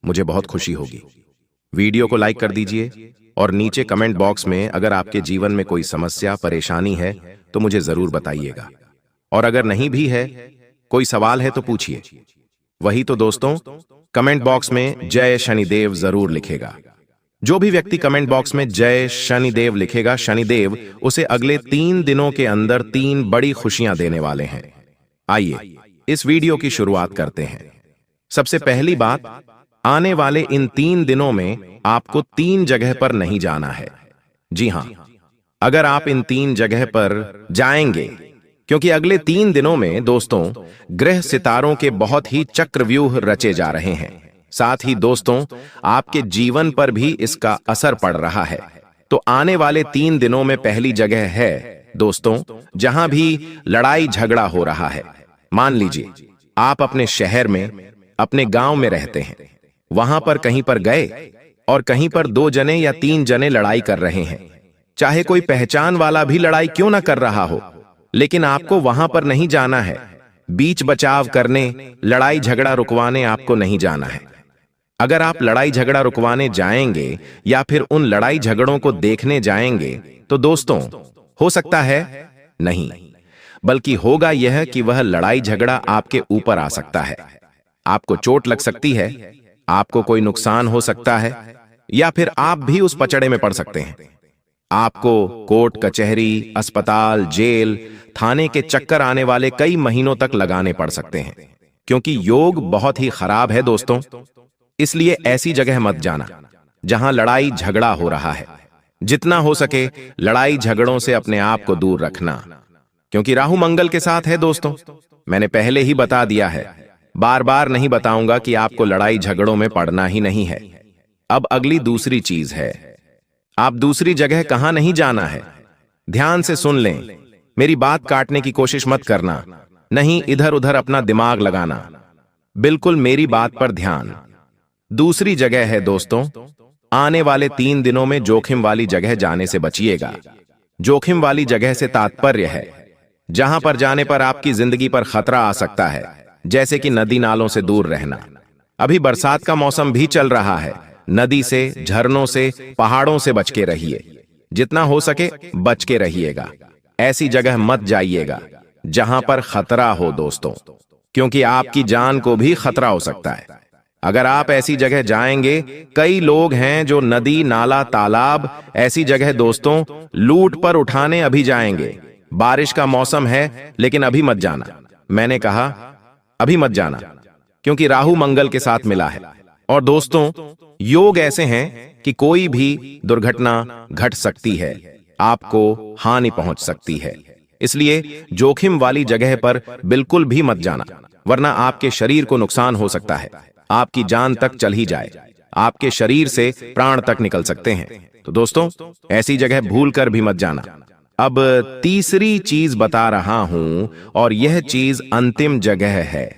[SPEAKER 2] मुझे बहुत खुशी होगी। वीडियो को लाइक कर दीजिए और नीचे कमेंट बॉक्स में अगर आपके जीवन में कोई समस्या परेशानी है तो मुझे जरूर बताइएगा। और अगर नहीं भी है, कोई सवाल है तो पूछिए। वही तो दोस्तों, कमेंट बॉक्स में जय शनिदेव जरूर लिखेगा। जो भी व्यक्ति कमेंट बॉक्स में जय शनिदेव लिखेगा, शनिदेव उसे अगले 3 दिनों के अंदर 3 बड़ी खुशियां देने वाले हैं। आइए इस वीडियो की शुरुआत करते हैं। सबसे पहली बात, आने वाले इन 3 दिनों में आपको 3 जगह पर नहीं जाना है। जी हां, अगर आप इन 3 जगह पर जाएंगे, क्योंकि अगले 3 दिनों में दोस्तों ग्रह सितारों के बहुत ही चक्रव्यूह रचे जा रहे हैं। साथ ही दोस्तों आपके जीवन पर भी इसका असर पड़ रहा है। तो आने वाले 3 दिनों में पहली जगह है दोस्तों जहां भी लड़ाई झगड़ा हो रहा है। मान लीजिए आप अपने शहर में, अपने गांव में रहते हैं, वहां पर कहीं पर गए और कहीं पर 2 जने या 3 जने लड़ाई कर रहे हैं। चाहे कोई पहचान वाला भी लड़ाई क्यों ना कर रहा हो, लेकिन आपको वहां पर नहीं जाना है। बीच बचाव करने, लड़ाई झगड़ा रुकवाने आपको नहीं जाना है। अगर आप लड़ाई झगड़ा रुकवाने जाएंगे या फिर उन लड़ाई झगड़ों को देखने जाएंगे तो दोस्तों हो सकता है नहीं, बल्कि होगा यह कि वह लड़ाई झगड़ा आपके ऊपर आ सकता है। आपको चोट लग सकती है, आपको कोई नुकसान हो सकता है, या फिर आप भी उस पचड़े में पड़ सकते हैं। आपको कोर्ट कचहरी, अस्पताल, जेल, थाने के चक्कर आने वाले कई महीनों तक लगाने पड़ सकते हैं, क्योंकि योग बहुत ही खराब है दोस्तों। इसलिए ऐसी जगह मत जाना जहां लड़ाई झगड़ा हो रहा है। जितना हो सके लड़ाई झगड़ों से अपने आप को दूर रखना, क्योंकि राहु मंगल के साथ है दोस्तों। मैंने पहले ही बता दिया है, बार बार नहीं बताऊंगा कि आपको लड़ाई झगड़ों में पड़ना ही नहीं है। अब अगली दूसरी चीज है, आप दूसरी जगह कहां नहीं जाना है। ध्यान से सुन लें, मेरी बात काटने की कोशिश मत करना, नहीं इधर उधर अपना दिमाग लगाना, बिल्कुल मेरी बात पर ध्यान। दूसरी जगह है दोस्तों, आने वाले 3 दिनों में जोखिम वाली जगह जाने से बचिएगा। जोखिम वाली जगह से तात्पर्य है जहां पर जाने पर आपकी जिंदगी पर खतरा आ सकता है, जैसे कि नदी नालों से दूर रहना। अभी बरसात का मौसम भी चल रहा है, नदी से, झरनों से, पहाड़ों से बच के रहिए। जितना हो सके बच के रहिएगा। ऐसी जगह मत जाइएगा जहां पर खतरा हो दोस्तों, क्योंकि आपकी जान को भी खतरा हो सकता है। अगर आप ऐसी जगह जाएंगे, कई लोग हैं जो नदी, नाला, तालाब, ऐसी जगह दोस्तों लूट पर उठाने अभी जाएंगे। बारिश का मौसम है, लेकिन अभी मत जाना। मैंने कहा अभी मत जाना, क्योंकि राहु मंगल के साथ मिला है। और दोस्तों योग ऐसे हैं कि कोई भी दुर्घटना घट सकती है, आपको हानि पहुंच सकती है। इसलिए जोखिम वाली जगह पर बिल्कुल भी मत जाना, वरना आपके शरीर को नुकसान हो सकता है। आपकी जान तक चल ही जाए, आपके शरीर से प्राण तक निकल सकते हैं। तो दोस्तों ऐसी जगह भूल कर भी मत जाना। अब तीसरी चीज बता रहा हूं, और यह चीज अंतिम जगह है।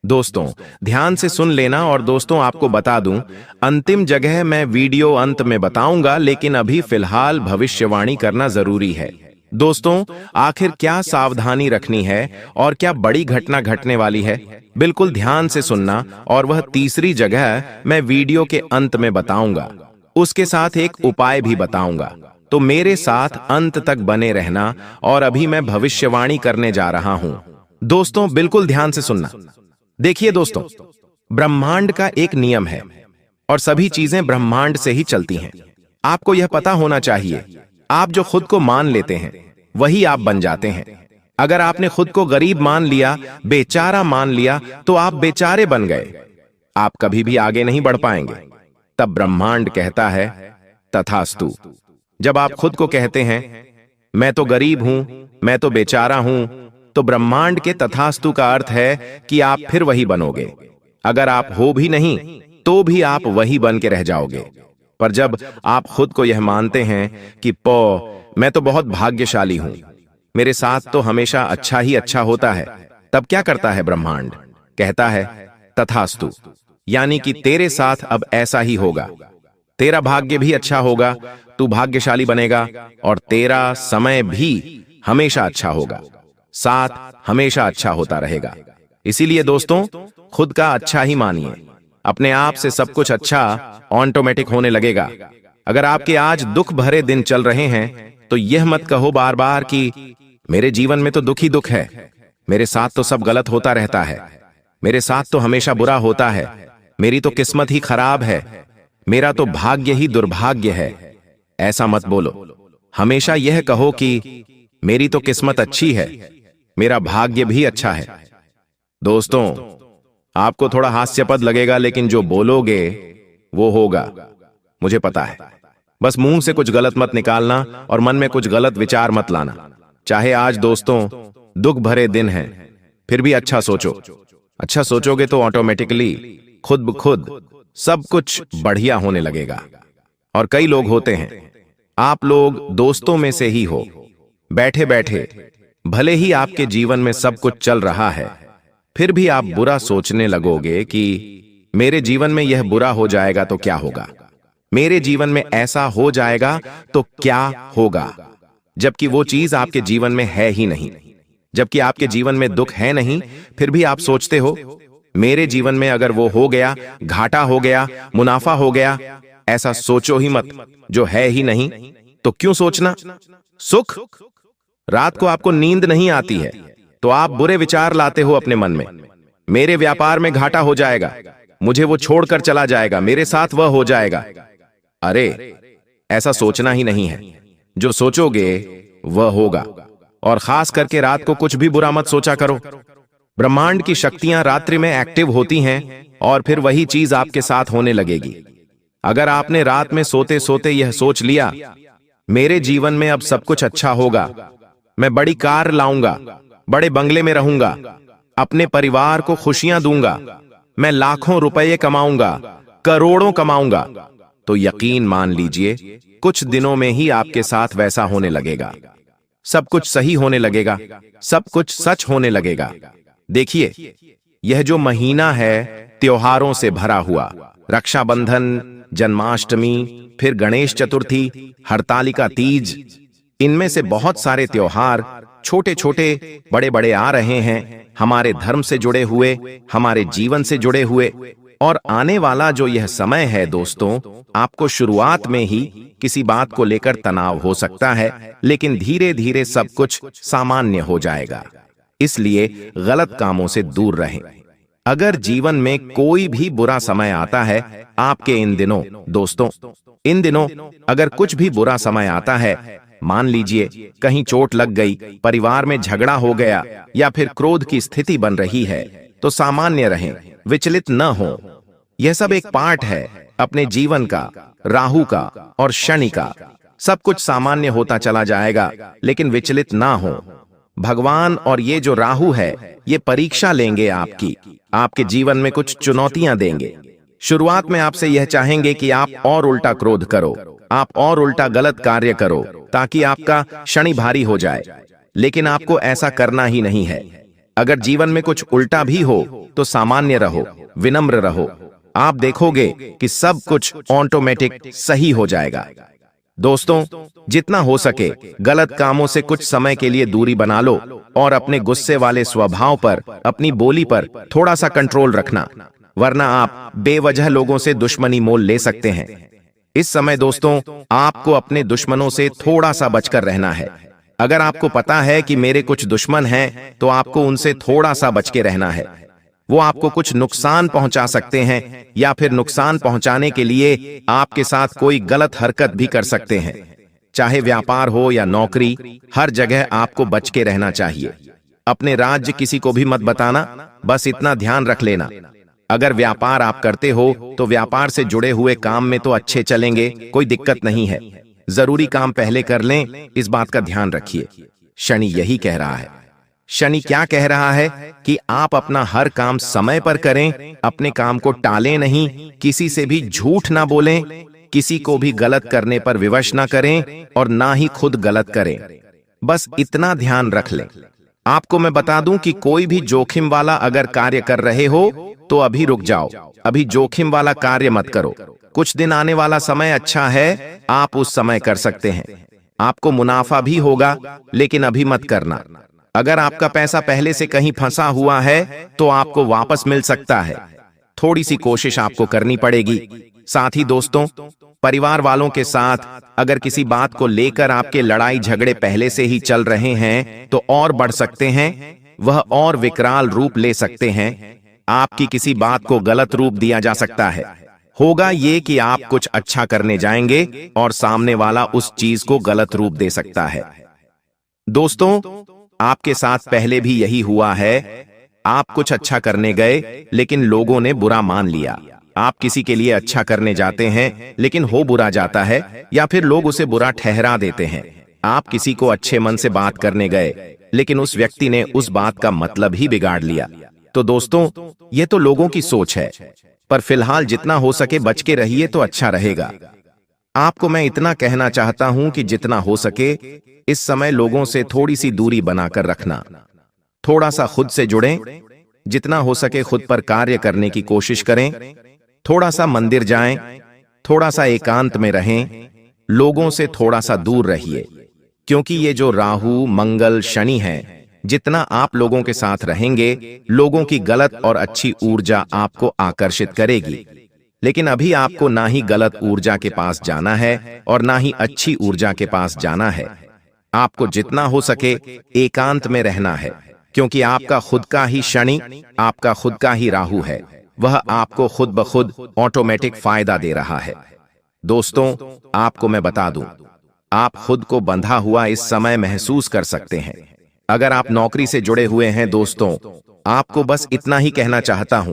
[SPEAKER 2] दोस्तों ध्यान से सुन लेना। और दोस्तों आपको बता दूं, अंतिम जगह मैं वीडियो अंत में बताऊंगा, लेकिन अभी फिलहाल भविष्यवाणी करना जरूरी है। दोस्तों आखिर क्या सावधानी रखनी है और क्या बड़ी घटना घटने वाली है, बिल्कुल ध्यान से सुनना। और वह तीसरी जगह मैं वीडियो के अंत में बताऊंगा, उसके साथ एक उपाय भी बताऊंगा। तो मेरे साथ अंत तक बने रहना। और अभी मैं भविष्यवाणी करने जा रहा हूं दोस्तों, बिल्कुल ध्यान से सुनना। देखिए दोस्तों, ब्रह्मांड का एक नियम है और सभी चीजें ब्रह्मांड से ही चलती हैं। आपको यह पता होना चाहिए, आप जो खुद को मान लेते हैं वही आप बन जाते हैं। अगर आपने खुद को गरीब मान लिया, बेचारा मान लिया, तो आप बेचारे बन गए, आप कभी भी आगे नहीं बढ़ पाएंगे। तब ब्रह्मांड कहता है तथास्तु। जब आप खुद को कहते हैं मैं तो गरीब हूं, मैं तो बेचारा हूं, तो ब्रह्मांड के तथास्तु का अर्थ है कि आप फिर वही बनोगे। अगर आप हो भी नहीं तो भी आप वही बन के रह जाओगे। पर जब आप खुद को यह मानते हैं कि मैं तो बहुत भाग्यशाली हूं, मेरे साथ तो हमेशा अच्छा ही अच्छा होता है, तब क्या करता है ब्रह्मांड? कहता है तथास्तु, यानी कि तेरे साथ अब ऐसा ही होगा। तेरा भाग्य भी अच्छा होगा, तू भाग्यशाली बनेगा और तेरा समय भी हमेशा अच्छा होगा, साथ हमेशा अच्छा होता रहेगा। इसीलिए दोस्तों खुद का अच्छा ही मानिए, अपने आप से सब कुछ अच्छा ऑटोमेटिक होने लगेगा। अगर आपके आज दुख भरे दिन चल रहे हैं तो यह मत कहो बार बार कि मेरे जीवन में तो दुख ही दुख है, मेरे साथ तो सब गलत होता रहता है, मेरे साथ तो हमेशा बुरा होता है, मेरी तो किस्मत ही खराब है। मेरा तो भाग्य ही दुर्भाग्य है। ऐसा मत बोलो, हमेशा यह कहो कि मेरी तो किस्मत अच्छी है, मेरा भाग्य भी अच्छा है। दोस्तों, आपको थोड़ा हास्यास्पद लगेगा, लेकिन जो बोलोगे वो होगा, मुझे पता है। बस मुंह से कुछ गलत मत निकालना और मन में कुछ गलत विचार मत लाना। चाहे आज दोस्तों दुख भरे दिन हैं, फिर भी अच्छा सोचो। अच्छा सोचोगे तो ऑटोमेटिकली खुद ब खुद सब कुछ बढ़िया होने लगेगा। और कई लोग होते हैं, आप लोग दोस्तों में से ही हो, बैठे बैठे भले ही आपके जीवन में सब कुछ चल रहा है, फिर भी आप बुरा सोचने लगोगे कि मेरे जीवन में यह बुरा हो जाएगा तो क्या होगा, मेरे जीवन में ऐसा हो जाएगा तो क्या होगा, जबकि वो चीज आपके जीवन में है ही नहीं। जबकि आपके जीवन में दुख है नहीं, फिर भी आप सोचते हो मेरे जीवन में अगर वो हो गया, घाटा हो गया, मुनाफा हो गया। ऐसा सोचो ही मत, जो है ही नहीं तो क्यों सोचना। सुख, रात को आपको नींद नहीं आती है तो आप बुरे विचार लाते हो अपने मन में। मेरे व्यापार में घाटा हो जाएगा, मुझे वो छोड़कर चला जाएगा, मेरे साथ वह हो जाएगा। अरे, ऐसा सोचना ही नहीं है, जो सोचोगे वह होगा। और खास करके रात को कुछ भी बुरा मत सोचा करो। ब्रह्मांड की शक्तियां रात्रि में एक्टिव होती हैं और फिर वही चीज आपके साथ होने लगेगी। अगर आपने रात में सोते सोते यह सोच लिया मेरे जीवन में अब सब कुछ अच्छा होगा, मैं बड़ी कार लाऊंगा, बड़े बंगले में रहूंगा, अपने परिवार को खुशियां दूंगा, मैं लाखों रुपए कमाऊंगा, करोड़ों कमाऊंगा, तो यकीन मान लीजिए कुछ दिनों में ही आपके साथ वैसा होने लगेगा। सब कुछ सही होने लगेगा, सब कुछ सच होने लगेगा। देखिए, यह जो महीना है त्योहारों से भरा हुआ, रक्षाबंधन, जन्माष्टमी, फिर गणेश चतुर्थी, हरतालिका तीज, इनमें से बहुत सारे त्योहार छोटे छोटे बड़े बड़े आ रहे हैं, हमारे धर्म से जुड़े हुए, हमारे जीवन से जुड़े हुए। और आने वाला जो यह समय है दोस्तों, आपको शुरुआत में ही किसी बात को लेकर तनाव हो सकता है, लेकिन धीरे धीरे सब कुछ सामान्य हो जाएगा। इसलिए गलत कामों से दूर रहें। अगर जीवन में कोई भी बुरा समय आता है आपके इन दिनों, दोस्तों, इन दिनों अगर कुछ भी बुरा समय आता है, मान लीजिए कहीं चोट लग गई, परिवार में झगड़ा हो गया या फिर क्रोध की स्थिति बन रही है, तो सामान्य रहें, विचलित न हो। यह सब एक पार्ट है अपने जीवन का, राहु का और शनि का। सब कुछ सामान्य होता चला जाएगा, लेकिन विचलित ना हो। भगवान और ये जो राहु है, ये परीक्षा लेंगे आपकी, आपके जीवन में कुछ चुनौतियां देंगे। शुरुआत में आपसे यह चाहेंगे कि आप और उल्टा क्रोध करो, आप और उल्टा गलत कार्य करो, ताकि आपका शनि भारी हो जाए। लेकिन आपको ऐसा करना ही नहीं है। अगर जीवन में कुछ उल्टा भी हो तो सामान्य रहो, विनम्र रहो। आप देखोगे कि सब कुछ ऑटोमेटिक सही हो जाएगा। दोस्तों, जितना हो सके गलत कामों से कुछ समय के लिए दूरी बना लो और अपने गुस्से वाले स्वभाव पर, अपनी बोली पर थोड़ा सा कंट्रोल रखना, वरना आप बेवजह लोगों से दुश्मनी मोल ले सकते हैं। इस समय दोस्तों, आपको अपने दुश्मनों से थोड़ा सा बचकर रहना है। अगर आपको पता है कि मेरे कुछ दुश्मन हैं, तो आपको उनसे थोड़ा सा बच के रहना है। वो आपको कुछ नुकसान पहुंचा सकते हैं या फिर नुकसान पहुंचाने के लिए आपके साथ कोई गलत हरकत भी कर सकते हैं। चाहे व्यापार हो या नौकरी, हर जगह आपको बच के रहना चाहिए। अपने राज्य किसी को भी मत बताना, बस इतना ध्यान रख लेना। अगर व्यापार आप करते हो तो व्यापार से जुड़े हुए काम में तो अच्छे चलेंगे, कोई दिक्कत नहीं है। जरूरी काम पहले कर लें, इस बात का ध्यान रखिए। शनि यही कह रहा है। शनि क्या कह रहा है कि आप अपना हर काम समय पर करें, अपने काम को टालें नहीं, किसी से भी झूठ ना बोलें, किसी को भी गलत करने पर विवश ना करें और ना ही खुद गलत करें। बस इतना ध्यान रख लें। आपको मैं बता दूं कि कोई भी जोखिम वाला अगर कार्य कर रहे हो तो अभी रुक जाओ, अभी जोखिम वाला कार्य मत करो। कुछ दिन आने वाला समय अच्छा है, आप उस समय कर सकते हैं। आपको मुनाफा भी होगा, लेकिन अभी मत करना। अगर आपका पैसा पहले से कहीं फंसा हुआ है तो आपको वापस मिल सकता है। थोड़ी सी कोशिश आपको करनी पड़ेगी। साथ ही दोस्तों, परिवार वालों के साथ अगर किसी बात को लेकर आपके लड़ाई झगड़े पहले से ही चल रहे हैं तो और बढ़ सकते हैं, वह और विकराल रूप ले सकते हैं। आपकी किसी बात को गलत रूप दिया जा सकता है। होगा ये कि आप कुछ अच्छा करने जाएंगे और सामने वाला उस चीज को गलत रूप दे सकता है। दोस्तों, आपके साथ पहले भी यही हुआ है। आप कुछ अच्छा करने गए लेकिन लोगों ने बुरा मान लिया। आप किसी के लिए अच्छा करने जाते हैं लेकिन हो बुरा जाता है या फिर लोग उसे बुरा ठहरा देते हैं। आप किसी को अच्छे मन से बात करने गए लेकिन उस व्यक्ति ने उस बात का मतलब ही बिगाड़ लिया। तो दोस्तों, ये तो लोगों की सोच है, पर फिलहाल जितना हो सके बच के रहिए तो अच्छा रहेगा। आपको मैं इतना कहना चाहता हूं कि जितना हो सके इस समय लोगों से थोड़ी सी दूरी बनाकर रखना। थोड़ा सा खुद से जुड़ें, जितना हो सके खुद पर कार्य करने की कोशिश करें। थोड़ा सा मंदिर जाएं, थोड़ा सा एकांत में रहें, लोगों से थोड़ा सा दूर रहिए, क्योंकि ये जो राहु, मंगल, शनि हैं, जितना आप लोगों के साथ रहेंगे, लोगों की गलत और अच्छी ऊर्जा आपको आकर्षित करेगी। लेकिन अभी आपको ना ही गलत ऊर्जा के पास जाना है और ना ही अच्छी ऊर्जा के पास जाना है। आपको जितना हो सके एकांत में रहना है, क्योंकि आपका खुद का ही शनि, आपका खुद का ही राहु है। वह आपको खुद ब खुद ऑटोमेटिक फायदा दे रहा है। दोस्तों, आपको मैं बता दूं, आप खुद को बंधा हुआ इस समय महसूस कर सकते हैं। अगर आप नौकरी से जुड़े हुए हैं दोस्तों, आपको बस इतना ही कहना चाहता हूं